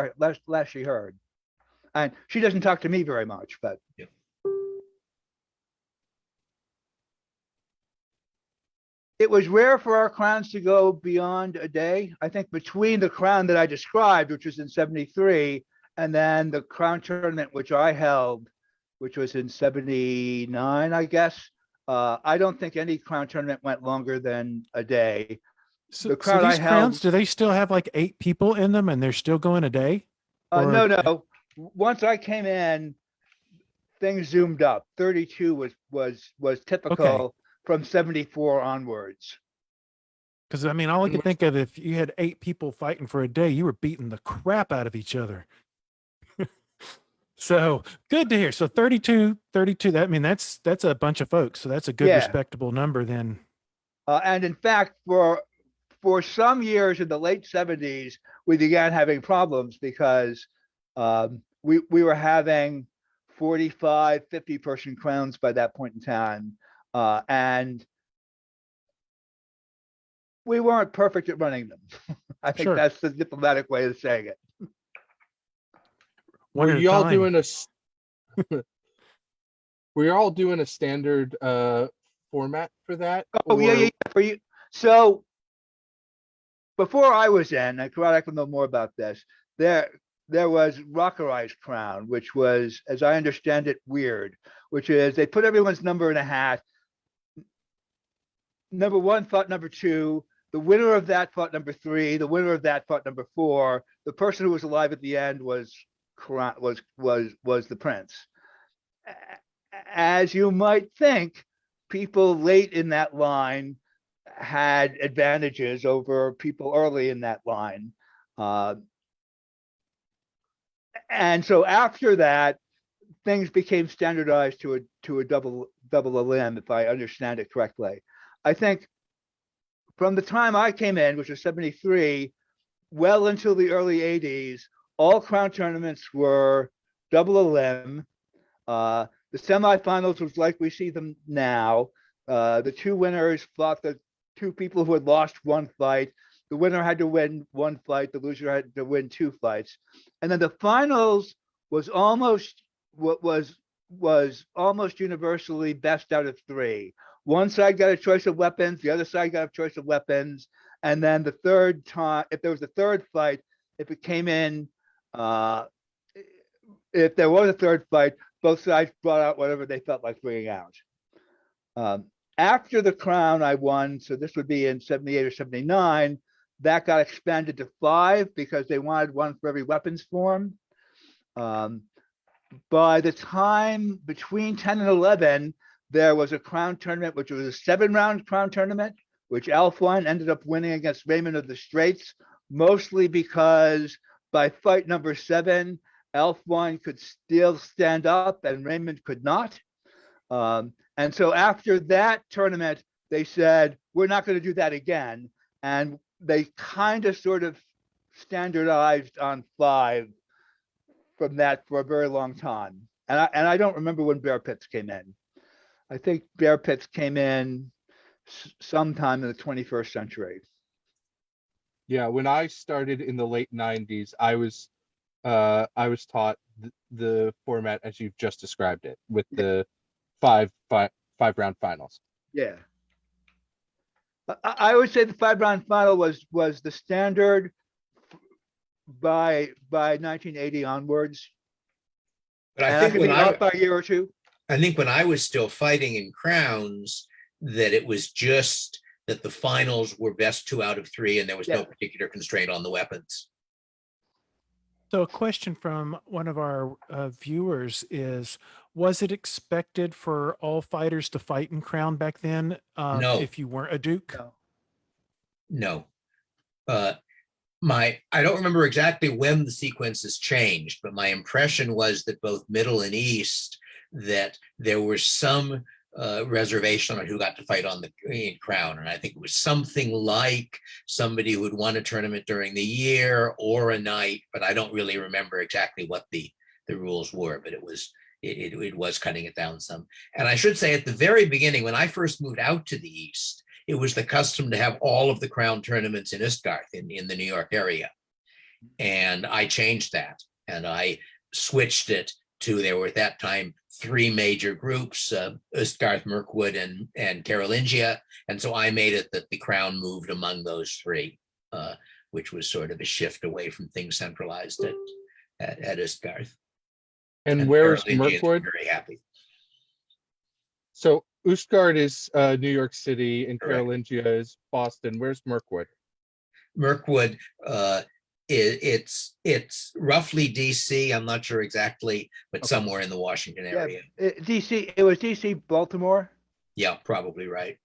she heard. And she doesn't talk to me very much, but yeah. It was rare for our crowns to go beyond a day. I think between the crown that I described, which was in 73, and then the crown tournament, which I held, which was in 79, I guess. I don't think any crown tournament went longer than a day. So these crowns, held, do they still have like 8 people in them and they're still going a day? No. Once I came in, things zoomed up. 32 was typical. Okay. From 74 onwards. Because I mean, all I could think of, if you had 8 people fighting for a day, you were beating the crap out of each other. So good to hear. So 32, that, I mean, that's a bunch of folks. So that's a good, respectable number then. And in fact, for some years in the late 70s, we began having problems because we were having 45, 50 person crowns by that point in time. And we weren't perfect at running them. I think that's the diplomatic way of saying it. Were y'all doing a standard format for that? Oh, yeah. For you. So before I was in, and Cariadoc will know more about this, there was Rockerized Crown, which was, as I understand it, weird, which is they put everyone's number in a hat. Number 1 fought number 2. The winner of that fought number 3. The winner of that fought number 4. The person who was alive at the end was the prince. As you might think, people late in that line had advantages over people early in that line. And so after that, things became standardized to a double a limb, if I understand it correctly. I think from the time I came in, which was 73, well until the early 80s, all crown tournaments were double a limb. The semifinals was like we see them now. The two winners fought the two people who had lost one fight. The winner had to win one fight. The loser had to win two fights. And then the finals was almost almost universally best out of three. One side got a choice of weapons. The other side got a choice of weapons. And then the third time, if there was a third fight, if it came in, if there was a third fight, both sides brought out whatever they felt like bringing out. After the crown I won, so this would be in 78 or 79, that got expanded to 5 because they wanted one for every weapons form. By the time between 10 and 11, there was a crown tournament, which was a 7-round crown tournament, which Alfwine ended up winning against Raymond of the Straits, mostly because by fight number 7, Alfwine could still stand up and Raymond could not. And so after that tournament, they said, we're not going to do that again. And they kind of sort of standardized on 5 from that for a very long time. And I don't remember when Bear Pits came in. I think Bear Pits came in sometime in the 21st century. Yeah, when I started in the late 90s, I was taught the format as you've just described it, with the five round finals. Yeah. I would say the 5-round final was the standard by 1980 onwards. But I And think could when be off by a year or two. I think when I was still fighting in crowns, that it was just that the finals were best 2 out of 3, and there was no particular constraint on the weapons. So a question from one of our viewers is, was it expected for all fighters to fight in crown back then No. if you weren't a duke? No. No. I don't remember exactly when the sequences changed, but my impression was that both Middle and East, that there was some reservation on who got to fight on the crown. And I think it was something like somebody who had won a tournament during the year or a night, but I don't really remember exactly what the rules were, but it was cutting it down some. And I should say at the very beginning, when I first moved out to the East, it was the custom to have all of the crown tournaments in Istgarth in the New York area. And I changed that and I switched it to, there were at that time 3 major groups, Istgarth, Mirkwood, and Carolingia. And so I made it that the crown moved among those 3, which was sort of a shift away from things centralized at Istgarth. And where's Carolingians Mirkwood? were very happy. So Utgard is New York City and Correct. Carolingia is Boston. Where's Mirkwood? Mirkwood, it's roughly DC. I'm not sure exactly, but somewhere in the Washington area. DC, it was DC, Baltimore. Yeah, probably right.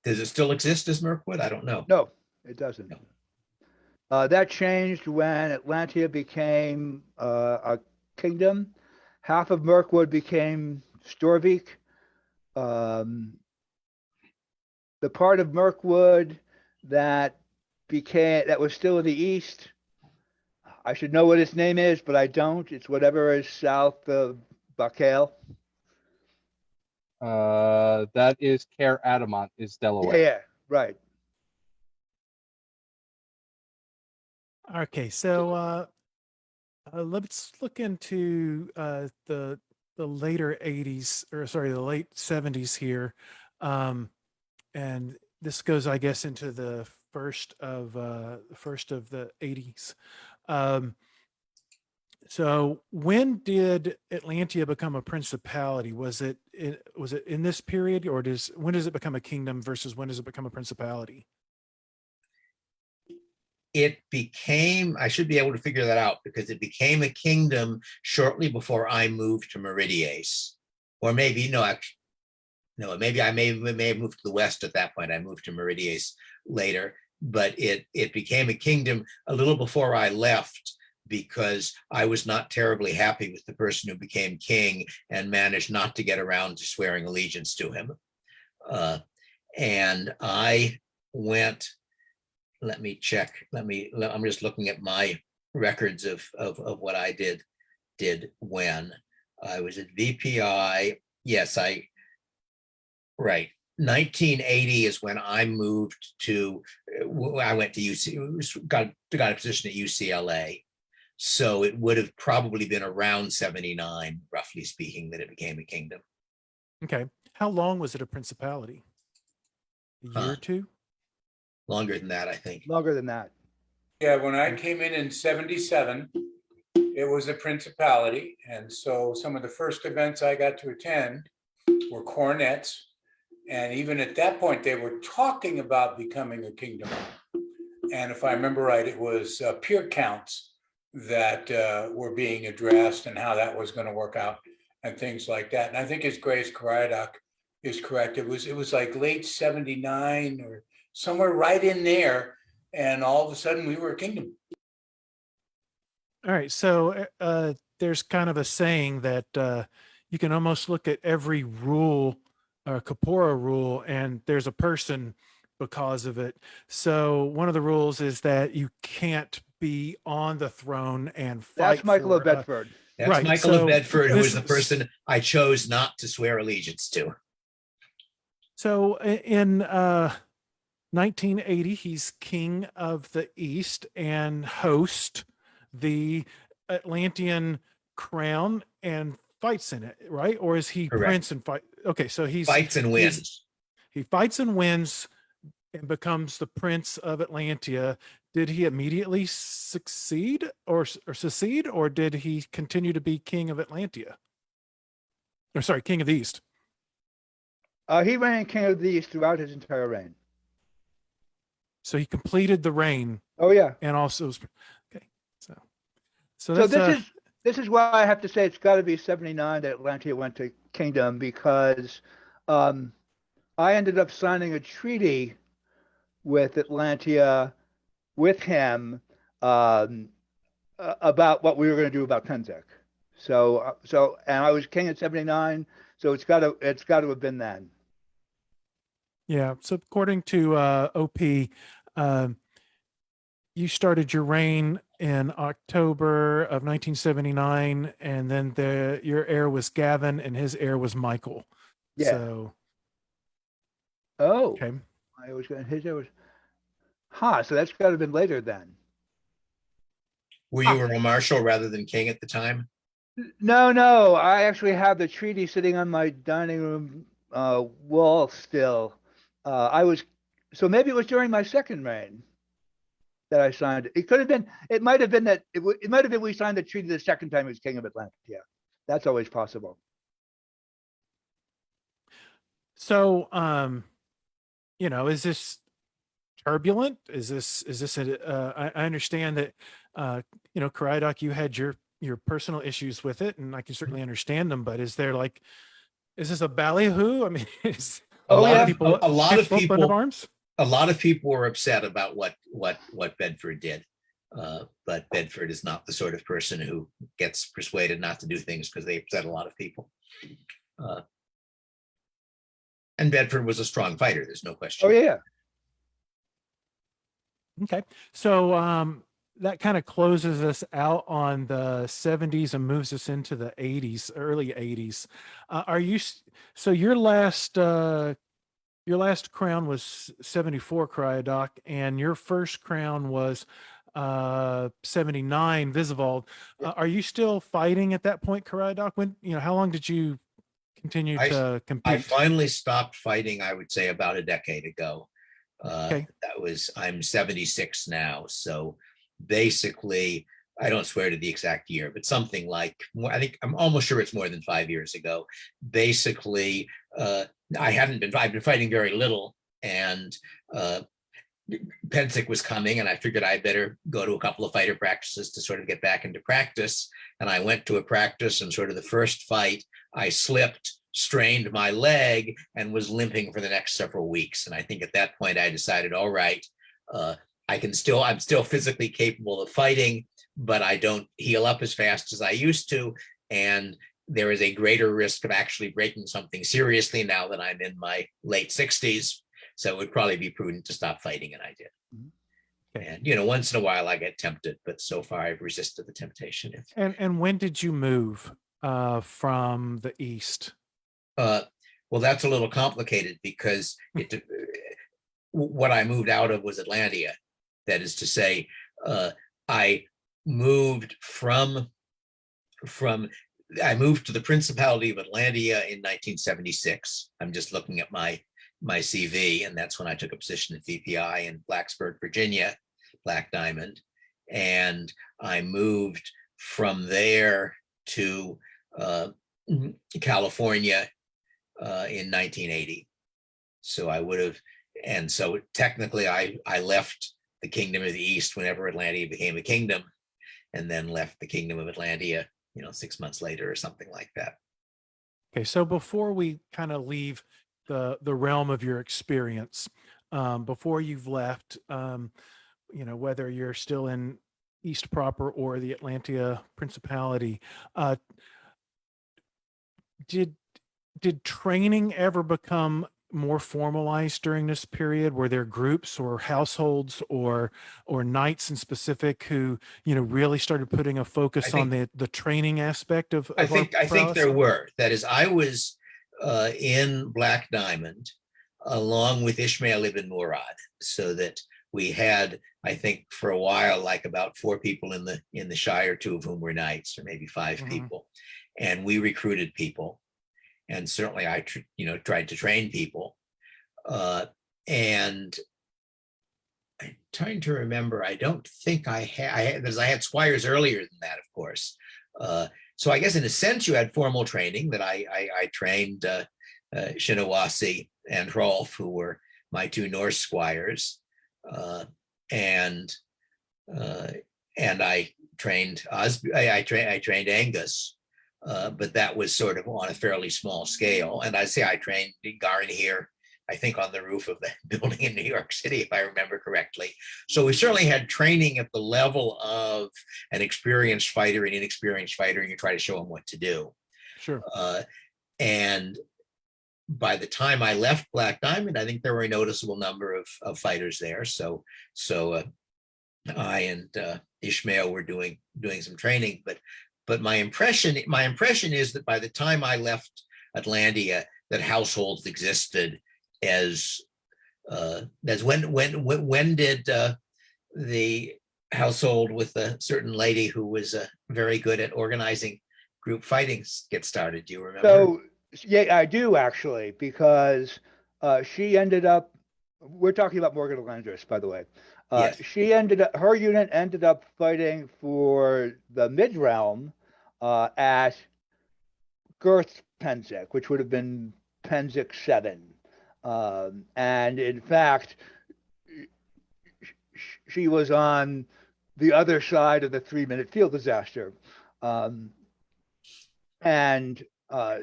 Does it still exist as Mirkwood? I don't know. No, it doesn't. No. That changed when Atlantea became a kingdom. Half of Mirkwood became Storvik. The part of Mirkwood that was still in the east, I should know what its name is, but I don't. It's whatever is south of Bacale. That is Cariadoc is Delaware. Yeah, right. Okay, so let's look into the later 80s, or sorry, the late 70s here. And this goes, I guess, into the first of the 80s. So when did Atlantea become a principality? Was it in this period, or when does it become a kingdom versus when does it become a principality? It became, I should be able to figure that out, because it became a kingdom shortly before I moved to Meridies. Or maybe, no, actually, no, maybe I may have moved to the west at that point. I moved to Meridies later, but it became a kingdom a little before I left, because I was not terribly happy with the person who became king and managed not to get around to swearing allegiance to him. And I went, let me check, I'm just looking at my records of what I did when I was at VPI. Yes, right. 1980 is when I moved to, I went to UC, got a position at UCLA. So it would have probably been around 79, roughly speaking, that it became a kingdom. Okay. How long was it a principality? A year or two? Longer than that, I think. Longer than that. Yeah, when I came in 77, it was a principality. And so some of the first events I got to attend were coronets. And even at that point, they were talking about becoming a kingdom. And if I remember right, it was peer counts that were being addressed and how that was going to work out and things like that. And I think His Grace Cariadoc is correct. It was like late 79 or somewhere right in there. And all of a sudden we were a kingdom. All right. So there's kind of a saying that you can almost look at every rule, Kapora rule, and there's a person because of it. So one of the rules is that you can't be on the throne and fight. That's Michael of Bedford. That's right, Michael so of Bedford, who this is the is- person I chose not to swear allegiance to. So in 1980, he's king of the East and host the Atlantean crown and fights in it, right? Or is he Correct. prince and fight? Okay, so he's Fights and wins. he fights and wins and becomes the prince of Atlantea. Did he immediately succeed or secede, or did he continue to be king of Atlantea? Or sorry, king of the East. He reigned king of the East throughout his entire reign. So he completed the reign Oh yeah. and also okay. So So that's this is why I have to say it's got to be 79 that Atlantea went to kingdom, because I ended up signing a treaty with Atlantea with him about what we were going to do about Penzek. So and I was king at 79, so it's got to have been then. yeah. So according to OP, you started your reign in October of 1979, and then your heir was Gavin, and his heir was Michael. Yeah. So Oh, okay. I was going. His was. So that's got to have been later then. Were you Earl Marshall rather than king at the time? No. I actually have the treaty sitting on my dining room wall still. So maybe it was during my second reign that I signed it. It could have been. It might have been that. It might have been we signed the treaty the second time he was king of Atlantea. Yeah, that's always possible. So is this turbulent? Is this I understand that Cariadoc, you had your personal issues with it, and I can certainly understand them, but is this a ballyhoo? I mean, A lot of kicked up under arms? A lot of people were upset about what Bedford did, but Bedford is not the sort of person who gets persuaded not to do things because they upset a lot of people. And Bedford was a strong fighter. There's no question. Oh yeah. Okay, so that kind of closes us out on the 70s and moves us into the 80s, early 80s. So your last crown was 74, Cariadoc, and your first crown was 79, Visivald. Are you still fighting at that point, Cariadoc? How long did you continue to compete? I finally stopped fighting, I would say, about a decade ago. Okay. I'm 76 now. So basically, I don't swear to the exact year, but something like, I think I'm almost sure it's more than 5 years ago. Basically, I've been fighting very little, and Penzek was coming, and I figured I better go to a couple of fighter practices to sort of get back into practice. And I went to a practice, and sort of the first fight, I slipped, strained my leg, and was limping for the next several weeks. And I think at that point I decided, all right, I'm still physically capable of fighting, but I don't heal up as fast as I used to. And there is a greater risk of actually breaking something seriously now that I'm in my late 60s. So it would probably be prudent to stop fighting, and I did. Okay. And, you know, once in a while I get tempted, but so far I've resisted the temptation. And when did you move from the east? Well, that's a little complicated because what I moved out of was Atlantea. That is to say, I moved I moved to the Principality of Atlantea in 1976. I'm just looking at my CV, and that's when I took a position at VPI in Blacksburg, Virginia, Black Diamond. And I moved from there to California in 1980. So I would have, and so technically I left the Kingdom of the East whenever Atlantea became a kingdom, and then left the Kingdom of Atlantea, 6 months later or something like that. Okay, so before we kind of leave the realm of your experience, before you've left, whether you're still in East proper or the Atlantea Principality, did training ever become more formalized during this period? Were there groups or households or knights in specific who really started putting a focus on the training aspect of I think prowess? there were. That is, I was in Black Diamond along with Ishmael ibn Murad, so that we had, I think, for a while, like about 4 people in the Shire, 2 of whom were knights, or maybe 5 people, and we recruited people. And certainly I, tried to train people. And I'm trying to remember, I don't think I had, because I had squires earlier than that, of course. So I guess in a sense you had formal training that I trained Shinawasi and Rolf, who were my 2 Norse squires. And I trained I trained Angus. But that was sort of on a fairly small scale. And I trained Garn here, I think on the roof of the building in New York City, if I remember correctly. So we certainly had training at the level of an experienced fighter and inexperienced fighter, and you try to show them what to do. Sure. And by the time I left Black Diamond, I think there were a noticeable number of fighters there. So I and Ishmael were doing some training, but my impression is that by the time I left Atlantea, that households existed as when did the household with a certain lady who was very good at organizing group fightings get started? Do you remember? So yeah, I do actually, because she ended up. We're talking about Morgan Landris, by the way. Yes. Her unit ended up fighting for the Mid Realm at Girth Penzik, which would have been Penzik 7. And in fact, she was on the other side of the 3-minute field disaster.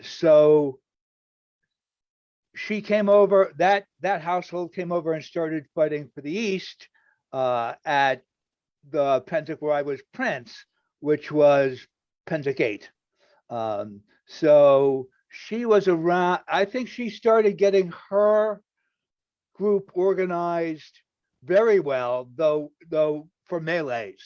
So she came over, that household came over and started fighting for the East at the Penzik where I was Prince, which was Penzik 8. So she was around. I think she started getting her group organized very well, though for melees.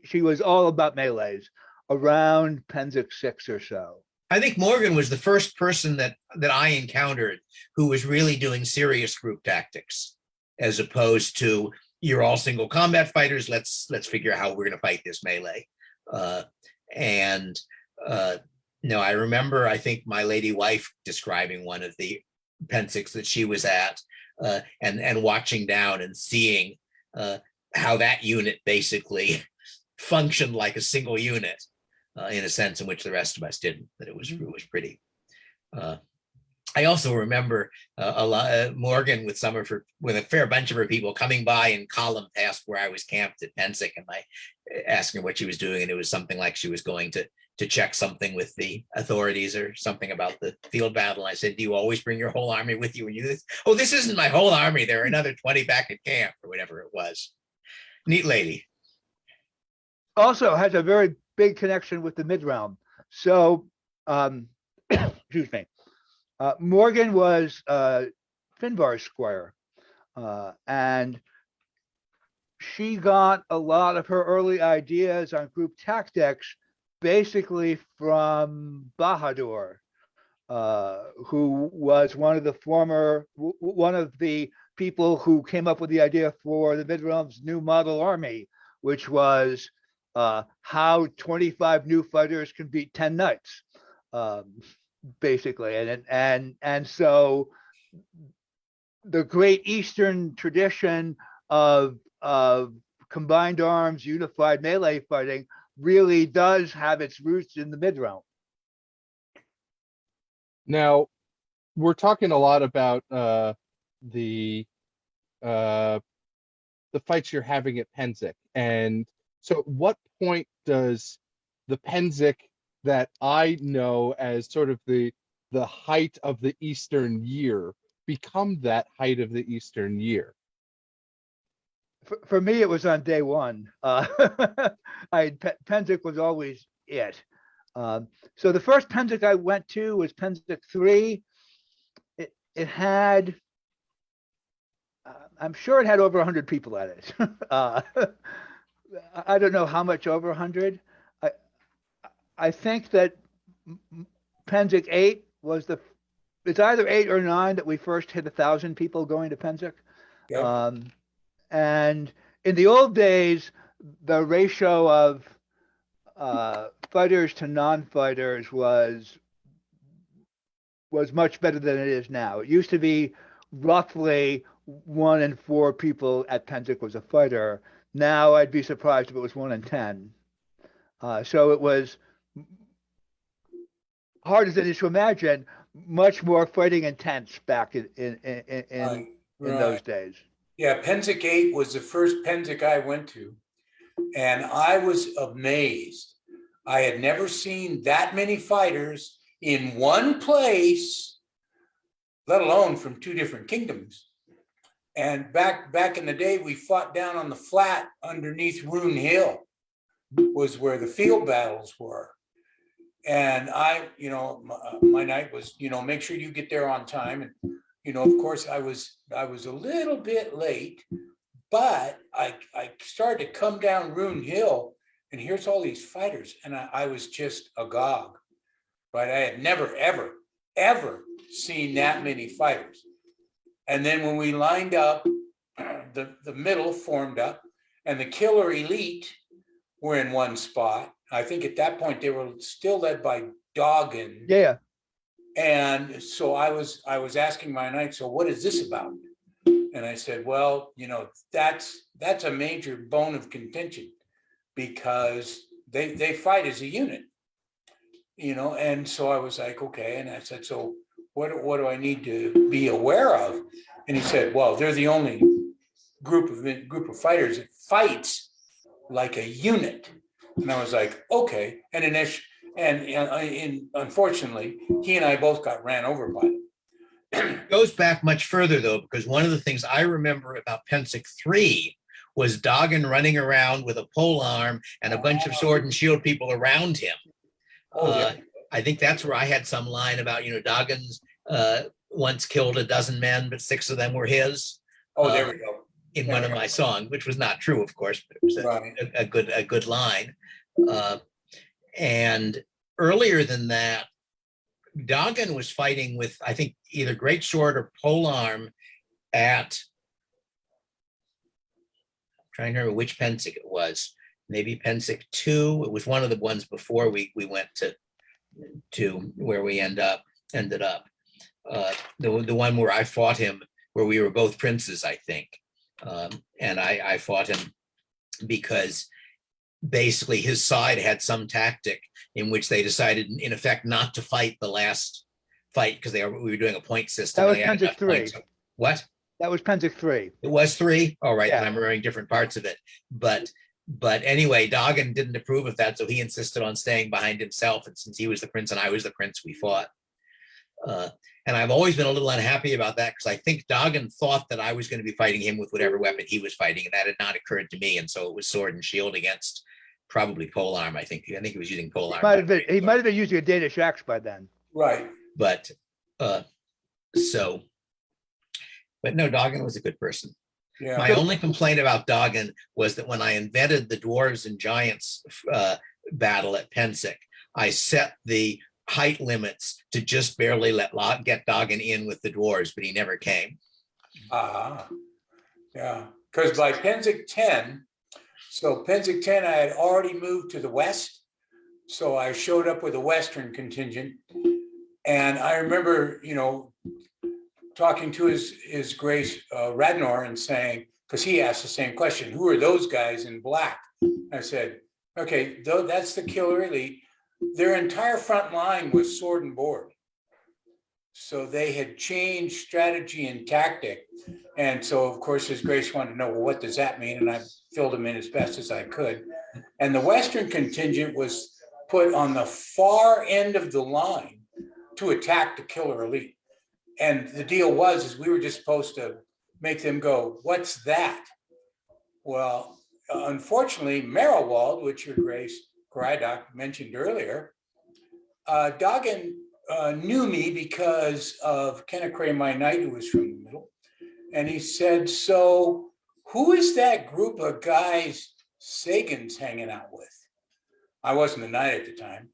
She was all about melees around Penzik 6 or so. I think Morgan was the first person that I encountered who was really doing serious group tactics, as opposed to, you're all single combat fighters, let's figure out how we're going to fight this melee. No, I remember, I think my lady wife describing one of the Pensiks that she was at, and watching down and seeing how that unit basically functioned like a single unit, in a sense in which the rest of us didn't. That it was pretty. I also remember Morgan with with a fair bunch of her people coming by in column past where I was camped at Pensik, and asking her what she was doing, and it was something like she was going to check something with the authorities or something about the field battle. I said, "Do you always bring your whole army with you?" And this isn't my whole army. There are another 20 back at camp, or whatever it was. Neat lady. also has a very big connection with the Midrealm. So, excuse me, Morgan was Finbar's squire, and she got a lot of her early ideas on group tactics basically from Bahadur, who was one of the people who came up with the idea for the Midrealm's new model army, which was how 25 new fighters can beat 10 knights, basically. And so the great Eastern tradition of combined arms, unified melee fighting really does have its roots in the Midrealm. Now, we're talking a lot about the fights you're having at Pennsic, and so at what point does the Pennsic that I know as sort of the height of the Eastern year become that height of the Eastern year? For me, it was on day one. Pennsic was always it. So the first Pennsic I went to was Pennsic 3. It had, I'm sure it had over 100 people at it. I don't know how much over 100. I think that Pennsic 8 was it's either 8 or 9 that we first hit 1,000 people going to Pennsic. Yep. And in the old days, the ratio of fighters to non-fighters was much better than it is now. It used to be roughly 1 in 4 people at Pennsic was a fighter. Now I'd be surprised if it was 1 in 10. So it was, hard as it is to imagine, much more fighting intense back in those days. Yeah, Pennsic 8 was the first Pennsic I went to, and I was amazed. I had never seen that many fighters in one place, let alone from 2 different kingdoms. And back in the day, we fought down on the flat underneath Rune Hill, was where the field battles were. And my night was, make sure you get there on time. And, of course, I was a little bit late, but I started to come down Rune Hill, and here's all these fighters, and I was just agog, right? I had never, ever seen that many fighters. And then when we lined up, the middle formed up, and the killer elite were in one spot. I think at that point they were still led by Doggin. Yeah. And so I was asking my knight, so what is this about? And I said, well, that's a major bone of contention, because they fight as a unit, and so I was like, okay. And I said, so what do I need to be aware of? And he said, well, they're the only group of fighters that fights like a unit. And I was like, okay. And unfortunately, he and I both got ran over by them. It goes back much further, though, because one of the things I remember about Pennsic 3 was Doggin running around with a pole arm and a bunch of sword and shield people around him. I think that's where I had some line about, Doggins once killed a dozen men, but 6 of them were his. There we go. In one of my songs, which was not true, of course, but it was a good line. And earlier than that, Doggin was fighting with, I think, either great sword or polearm at, I'm trying to remember which Pennsic it was. Maybe Pennsic 2. It was one of the ones before we went to where we ended up. The one where I fought him, where we were both princes, I think. And I fought him because basically his side had some tactic in which they decided, in effect, not to fight the last fight because we were doing a point system. That was Pennsic 3. What? That was Pennsic 3. It was 3? All right, yeah. I'm remembering different parts of it. But anyway, Doggin didn't approve of that, so he insisted on staying behind himself. And since he was the prince and I was the prince, we fought. And I've always been a little unhappy about that because I think Doggin thought that I was going to be fighting him with whatever weapon he was fighting, and that had not occurred to me. And so it was sword and shield against probably polearm. I think he was using polearm. He might have been using a Danish axe by then. Right. But so, but no, Doggin was a good person. Yeah. My only complaint about Doggin was that when I invented the dwarves and giants battle at Pensick, I set the height limits to just barely get Doggin in with the dwarves, but he never came. Yeah, because by Pensick 10, so Pensick 10, I had already moved to the west. So I showed up with a Western contingent. And I remember, talking to his Grace Radnor and saying, because he asked the same question, who are those guys in black? I said, okay, that's the killer elite. Their entire front line was sword and board. So they had changed strategy and tactic. And so, of course, his Grace wanted to know, well, what does that mean? And I filled him in as best as I could. And the Western contingent was put on the far end of the line to attack the killer elite. And the deal was we were just supposed to make them go, what's that? Well, unfortunately, Merowald, which your Grace Cariadoc mentioned earlier, Doggin knew me because of Kennecray, my knight, who was from the middle. And he said, so who is that group of guys Sagan's hanging out with? I wasn't a knight at the time.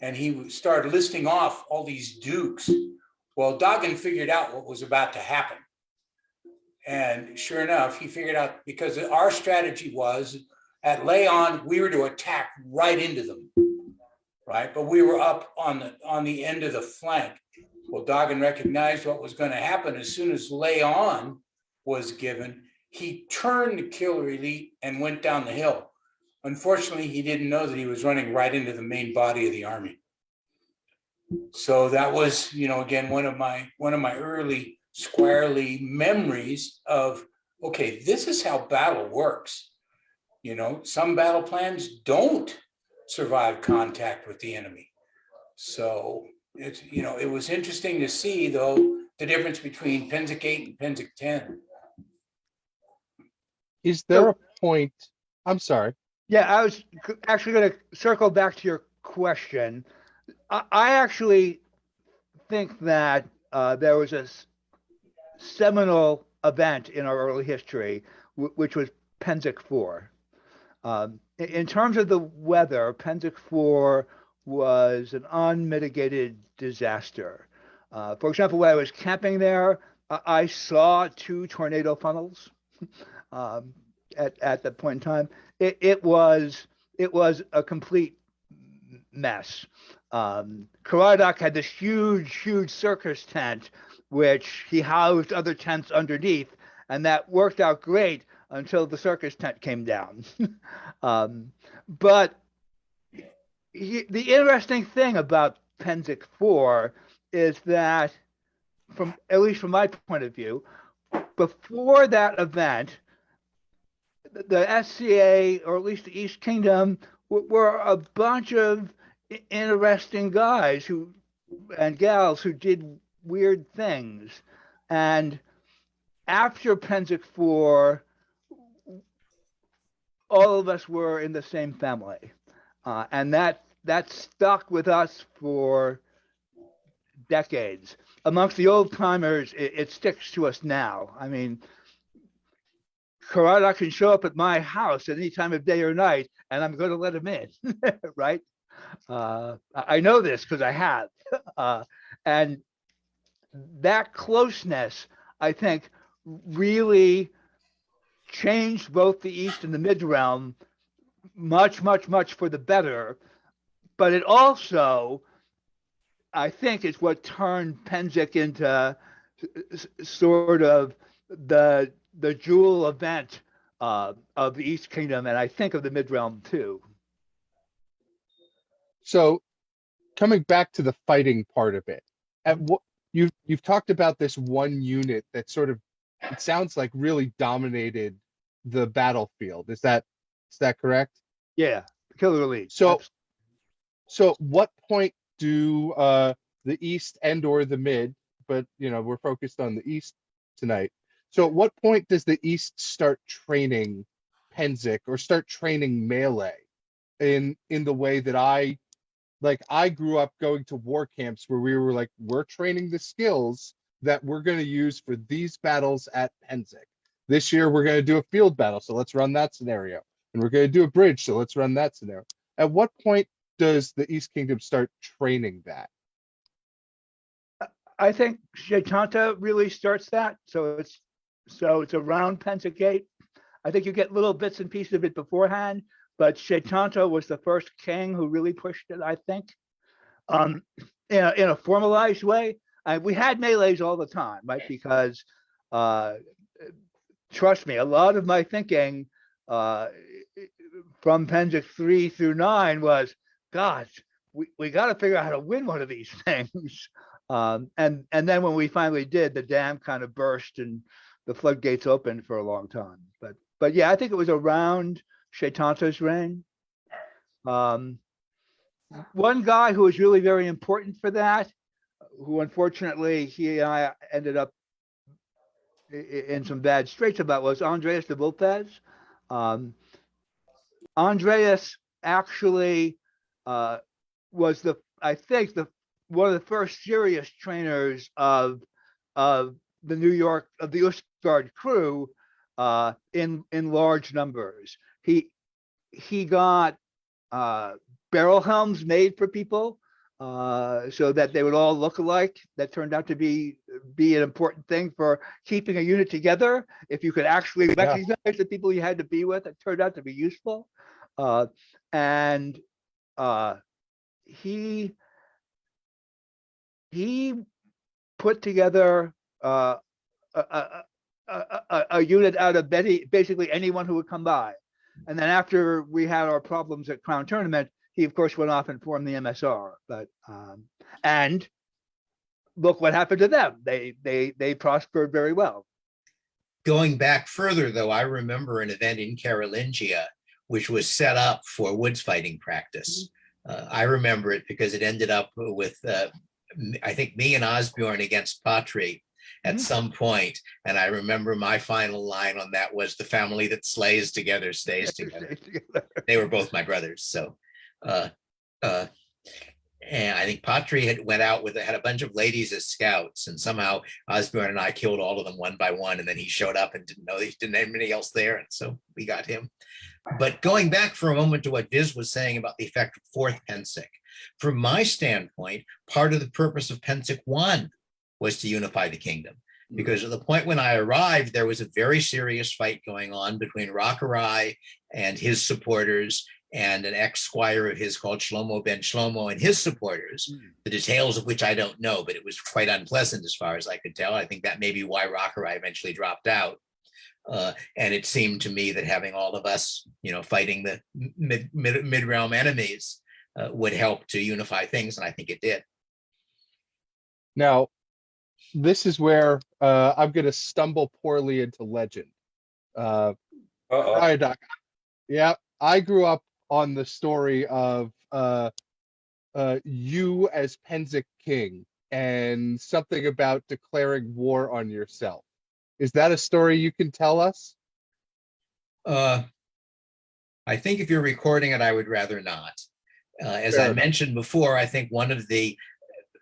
And he started listing off all these dukes. Well, Doggin figured out what was about to happen. And sure enough, he figured out, because our strategy was at Leon, we were to attack right into them, right? But we were up on the end of the flank. Well, Doggin recognized what was going to happen. As soon as Leon was given, he turned the killer elite and went down the hill. Unfortunately, he didn't know that he was running right into the main body of the army. So that was, again, one of my early squarely memories of, okay, this is how battle works. Some battle plans don't survive contact with the enemy. So it's, it was interesting to see, though, the difference between Pensick 8 and Pensick 10. Is there a point? I'm sorry. Yeah, I was actually going to circle back to your question. I actually think that there was a seminal event in our early history, which was Pensick 4. In terms of the weather, Pensick 4 was an unmitigated disaster. For example, when I was camping there, I saw 2 tornado funnels at that point in time. It was a complete mess. Cariadoc had this huge circus tent, which he housed other tents underneath, and that worked out great until the circus tent came down. But the interesting thing about Pensick 4 is that, at least from my point of view, before that event, the SCA, or at least the East Kingdom, were a bunch of interesting guys and gals who did weird things. And after Pensick 4, all of us were in the same family. And that stuck with us for decades. Amongst the old timers, it sticks to us now. I mean, Cariadoc can show up at my house at any time of day or night, and I'm going to let him in, right? I know this because I have. And that closeness, I think, really changed both the East and the Mid-Realm much for the better. But it also, I think, is what turned Pensick into sort of the jewel event of the East Kingdom, and I think of the Mid-Realm too. So coming back to the fighting part of it, at what you've talked about this one unit that sort of, it sounds like, really dominated the battlefield. Is that correct? Yeah, Killer Elite. So at what point do the East and or the Mid, but we're focused on the East tonight. So at what point does the East start training Pensick or start training melee? in the way that I grew up going to war camps where we were like, we're training the skills that we're going to use for these battles at Pennsic. This year we're going to do a field battle, so let's run that scenario. And we're going to do a bridge, so let's run that scenario. At what point does the East Kingdom start training that? I think Shetanta really starts that. So it's around Pennsic Gate. I think you get little bits and pieces of it beforehand, but Shetanta was the first king who really pushed it, I think, in a formalized way. We had melees all the time, right? Because trust me, a lot of my thinking from Pennsic 3 through 9 was, gosh, we got to figure out how to win one of these things. And then when we finally did, the dam kind of burst and the floodgates opened for a long time. But yeah, I think it was around Shetanta's reign. One guy who was really very important for that, who unfortunately he and I ended up in some bad straits about, was Andreas de Vulpes. Andreas actually was I think one of the first serious trainers of the Ostguard crew in large numbers. He got barrel helms made for people so that they would all look alike. That turned out to be an important thing for keeping a unit together. If you could actually recognize the people you had to be with, it turned out to be useful. And he put together a unit out of basically anyone who would come by. And then after we had our problems at Crown Tournament, he of course went off and formed the MSR. But and look what happened to them. They prospered very well. Going back further, though, I remember an event in Carolingia, which was set up for woods fighting practice. I remember it because it ended up with, I think, me and Osbjorn against Patri at some point. And I remember my final line on that was, "The family that slays together stays together." They were both my brothers. So, and I think Patri had a bunch of ladies as scouts, and somehow Osbjorn and I killed all of them one by one. And then he showed up and didn't know there didn't anybody else there. And so we got him. But going back for a moment to what Viz was saying about the effect of fourth Pennsic, from my standpoint, part of the purpose of Pennsic 1 was to unify the kingdom. Because at the point when I arrived, there was a very serious fight going on between Rakarai and his supporters and an ex-squire of his called Shlomo ben Shlomo and his supporters, the details of which I don't know, but it was quite unpleasant as far as I could tell. I think that may be why Rakarai eventually dropped out. And it seemed to me that having all of us, fighting the mid-realm enemies would help to unify things, and I think it did. Now, this is where I'm going to stumble poorly into legend. Cariadoc. Yeah, I grew up on the story of you as Pennsic king and something about declaring war on yourself. Is that a story you can tell us? I think if you're recording it, I would rather not. As I mentioned before, I think one of the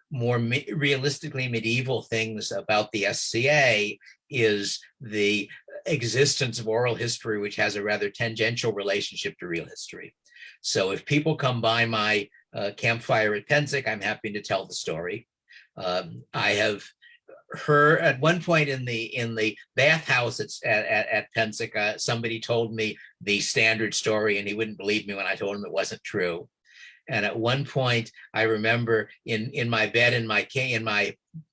more realistically medieval things about the SCA is the existence of oral history, which has a rather tangential relationship to real history. So if people come by my campfire at Pennsic, I'm happy to tell the story. I have heard at one point in the bathhouse at Pennsic, somebody told me the standard story, and he wouldn't believe me when I told him it wasn't true. And at one point, I remember in my bed in my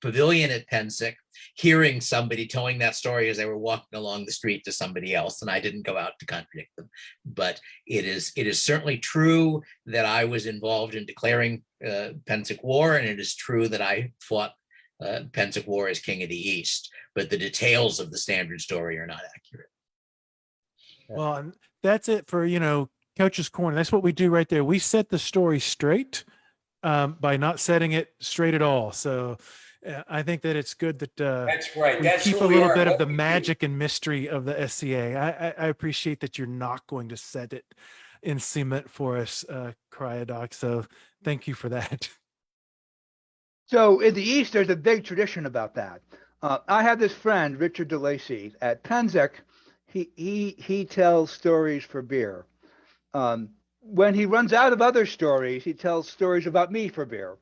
pavilion at Pennsic, hearing somebody telling that story as they were walking along the street to somebody else, and I didn't go out to contradict them. But it is certainly true that I was involved in declaring Pennsic War, and it is true that I fought Pennsic War as King of the East. But the details of the standard story are not accurate. Well, and that's it for Coach's Corner. That's what we do right there. We set the story straight by not setting it straight at all. So I think that it's good that that's right. we That's keep who a we little are, bit of what the we do. magic and mystery of the SCA. I appreciate that you're not going to set it in cement for us, Cariadoc. So thank you for that. So in the East, there's a big tradition about that. I have this friend, Richard DeLacy, at Penzek. He tells stories for beer. When he runs out of other stories, he tells stories about me for beer.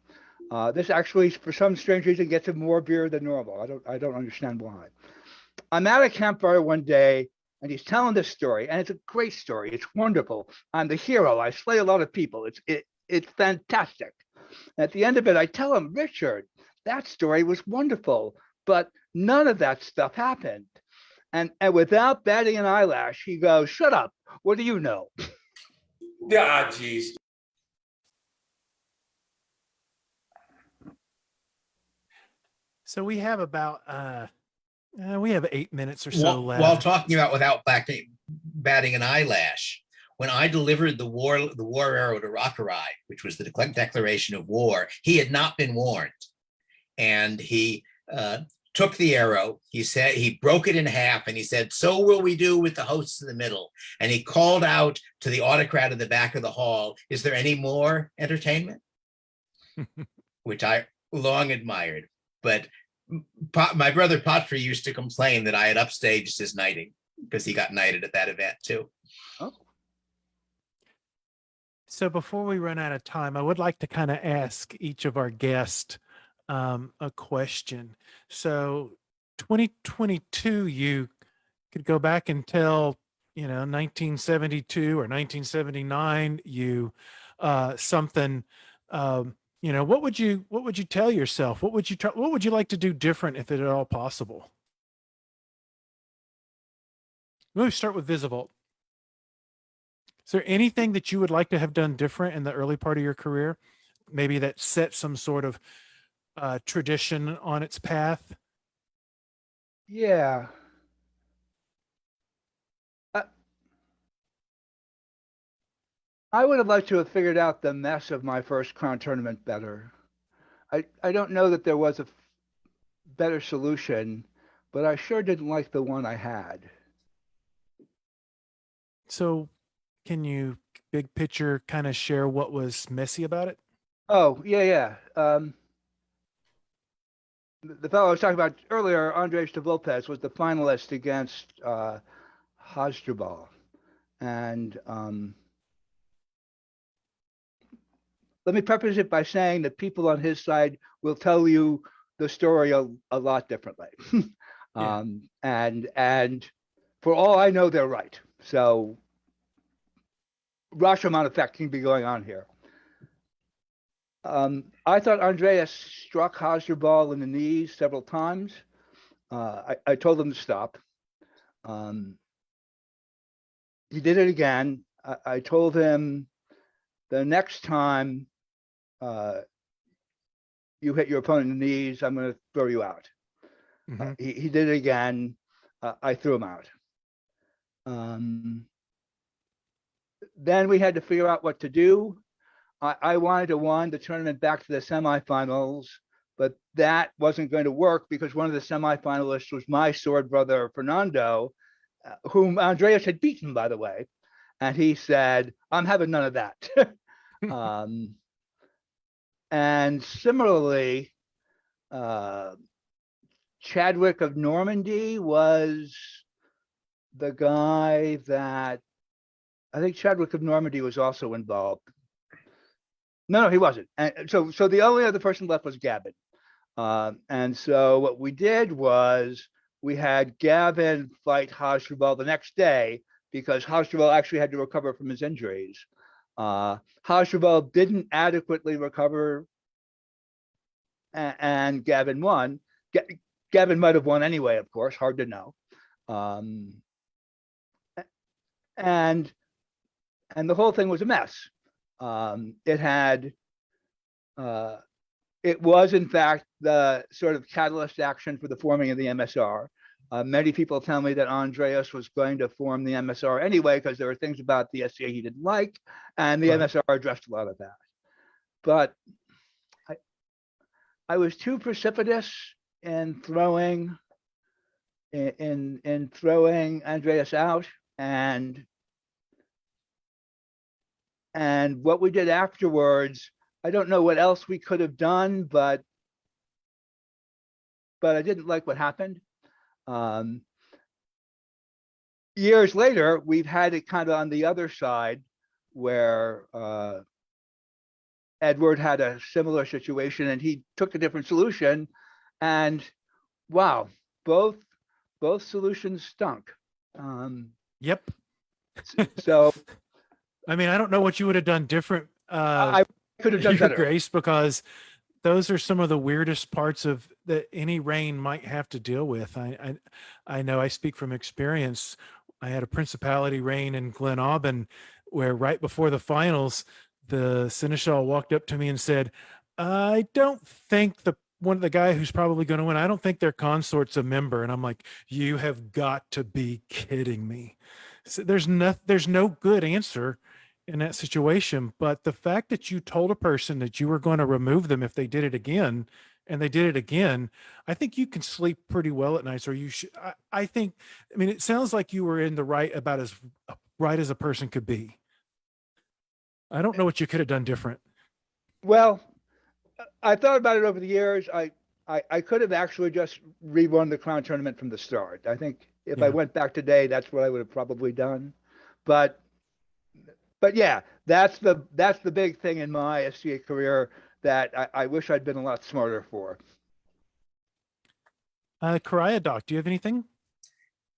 This actually, for some strange reason, gets him more beer than normal. I don't understand why. I'm at a campfire one day, and he's telling this story, and it's a great story. It's wonderful. I'm the hero. I slay a lot of people. It's fantastic. At the end of it, I tell him, Richard, that story was wonderful, but none of that stuff happened. And without batting an eyelash, he goes, shut up. What do you know? Ah, geez. So we have about we have 8 minutes or so While left. talking about without batting an eyelash, when I delivered the war arrow to Rakarai, which was the declaration of war, he had not been warned, and he took the arrow. He said he broke it in half, and he said, "So will we do with the hosts in the middle." And he called out to the autocrat at the back of the hall, "Is there any more entertainment?" Which I long admired, but my brother Patri used to complain that I had upstaged his knighting because he got knighted at that event too. Oh. So before we run out of time, I would like to kind of ask each of our guests a question. So 2022, you could go back and tell, 1972 or 1979, you something, what would you tell yourself? What would you like to do different if it at all possible? Let me start with Visivald. Is there anything that you would like to have done different in the early part of your career? Maybe that set some sort of tradition on its path? Yeah. I would have liked to have figured out the mess of my first crown tournament better. I don't know that there was a better solution, but I sure didn't like the one I had. So can you, big picture, kind of share what was messy about it? Oh, yeah. The fellow I was talking about earlier, Andres de Volpez, was the finalist against Hasdrubal. And let me preface it by saying that people on his side will tell you the story a lot differently. Yeah. And for all I know, they're right. So Rashomon effect can be going on here. I thought Andreas struck Hasdrubal in the knees several times. I told him to stop. He did it again. I told him the next time you hit your opponent in the knees, I'm going to throw you out. Mhm. He did it again. I threw him out. Then we had to figure out what to do. I wanted to wind the tournament back to the semifinals, but that wasn't going to work because one of the semifinalists was my sword brother, Fernando, whom Andreas had beaten, by the way. And he said, I'm having none of that. And similarly, Chadwick of Normandy was the guy that I think Chadwick of Normandy was also involved. No, he wasn't. And so the only other person left was Gavin. And so what we did was we had Gavin fight Hasdrubal the next day because Hasdrubal actually had to recover from his injuries. Hasdrubal didn't adequately recover, and Gavin won. Gavin might have won anyway, of course, hard to know. And the whole thing was a mess. It was, in fact, the sort of catalyst action for the forming of the MSR. Many people tell me that Andreas was going to form the MSR anyway because there were things about the SCA he didn't like, and the MSR addressed a lot of that. But I was too precipitous in throwing Andreas out, and And what we did afterwards, I don't know what else we could have done, but I didn't like what happened. Years later, we've had it kind of on the other side where Edward had a similar situation and he took a different solution, and wow, both solutions stunk. Yep. So I mean, I don't know what you would have done different, I could have done Your better. Grace, because those are some of the weirdest parts of that any reign might have to deal with. I know I speak from experience. I had a principality reign in Glen Aubin where right before the finals, the seneschal walked up to me and said, I don't think the guy who's probably going to win, I don't think their consort's a member. And I'm like, you have got to be kidding me. So there's no good answer in that situation. But the fact that you told a person that you were going to remove them if they did it again, and they did it again, I think you can sleep pretty well at night. Or you should. I think. I mean, it sounds like you were in the right, about as right as a person could be. I don't know what you could have done different. Well, I thought about it over the years. I could have actually just rerun the crown tournament from the start. I think if I Yeah. went back today, that's what I would have probably done. But yeah, that's the big thing in my SCA career that I wish I'd been a lot smarter for. Cariadoc, do you have anything?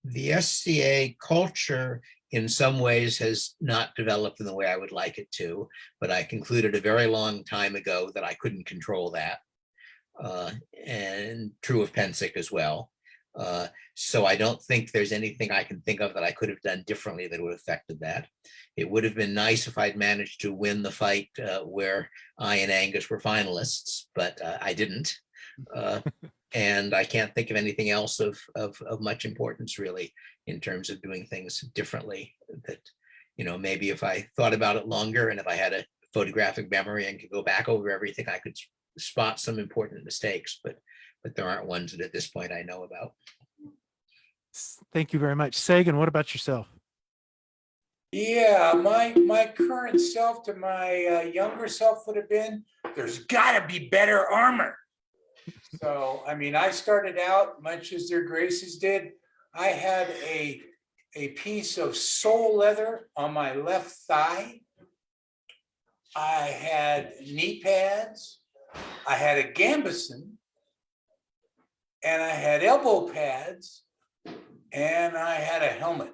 The SCA culture in some ways has not developed in the way I would like it to, but I concluded a very long time ago that I couldn't control that. And true of Pensick as well. So I don't think there's anything I can think of that I could have done differently that would have affected that. It would have been nice if I'd managed to win the fight where I and Angus were finalists, but I didn't. And I can't think of anything else of much importance really in terms of doing things differently. That, maybe if I thought about it longer and if I had a photographic memory and could go back over everything, I could spot some important mistakes, but there aren't ones that at this point I know about. Thank you very much. Sagan, what about yourself? Yeah, my current self to my younger self would have been, there's got to be better armor. So, I mean, I started out much as their graces did. I had a piece of sole leather on my left thigh. I had knee pads. I had a gambeson. And I had elbow pads. And I had a helmet.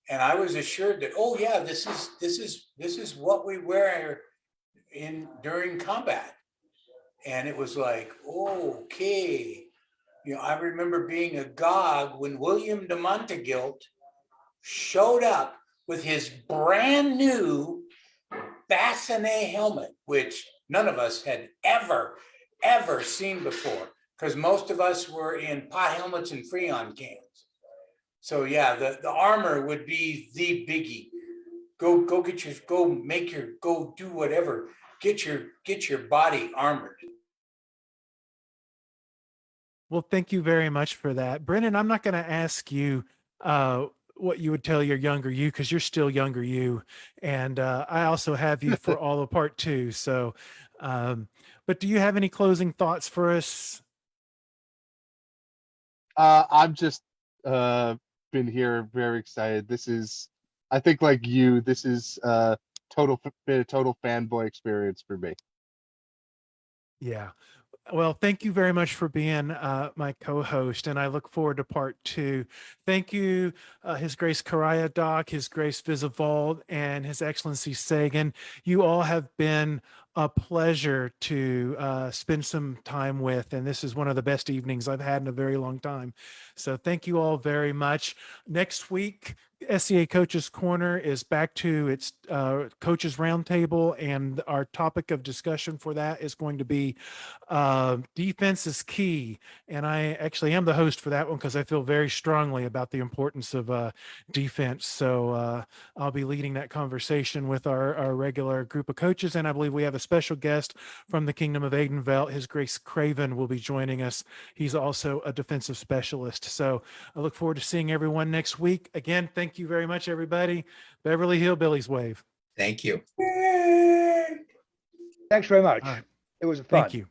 And I was assured that, oh yeah, this is what we wear during combat. And it was like, okay. I remember being agog when William de Montegilt showed up with his brand new bassinet helmet, which none of us had ever seen before, because most of us were in pot helmets and Freon cans. So yeah, the armor would be the biggie. Go do whatever. Get your body armored. Well, thank you very much for that. Brennan, I'm not going to ask you what you would tell your younger you, because you're still younger you. And I also have you for all of part 2. So, but do you have any closing thoughts for us? I'm just been here very excited. This is, I think, like you, this is been a total fanboy experience for me. Yeah. Well, thank you very much for being my co-host, and I look forward to part 2. Thank you, His Grace Cariadoc, His Grace Visivald, and His Excellency Sagan. You all have been a pleasure to spend some time with, and this is one of the best evenings I've had in a very long time. So thank you all very much. Next week, SCA Coaches Corner is back to its Coaches Roundtable, and our topic of discussion for that is going to be defense is key. And I actually am the host for that one because I feel very strongly about the importance of defense. So I'll be leading that conversation with our regular group of coaches, and I believe we have a special guest from the Kingdom of Aidenveld. His Grace Craven will be joining us. He's also a defensive specialist. So I look forward to seeing everyone next week. Again, thank you very much, everybody. Beverly Hillbillies wave. Thank you. Thanks very much. All right. It was fun. Thank you.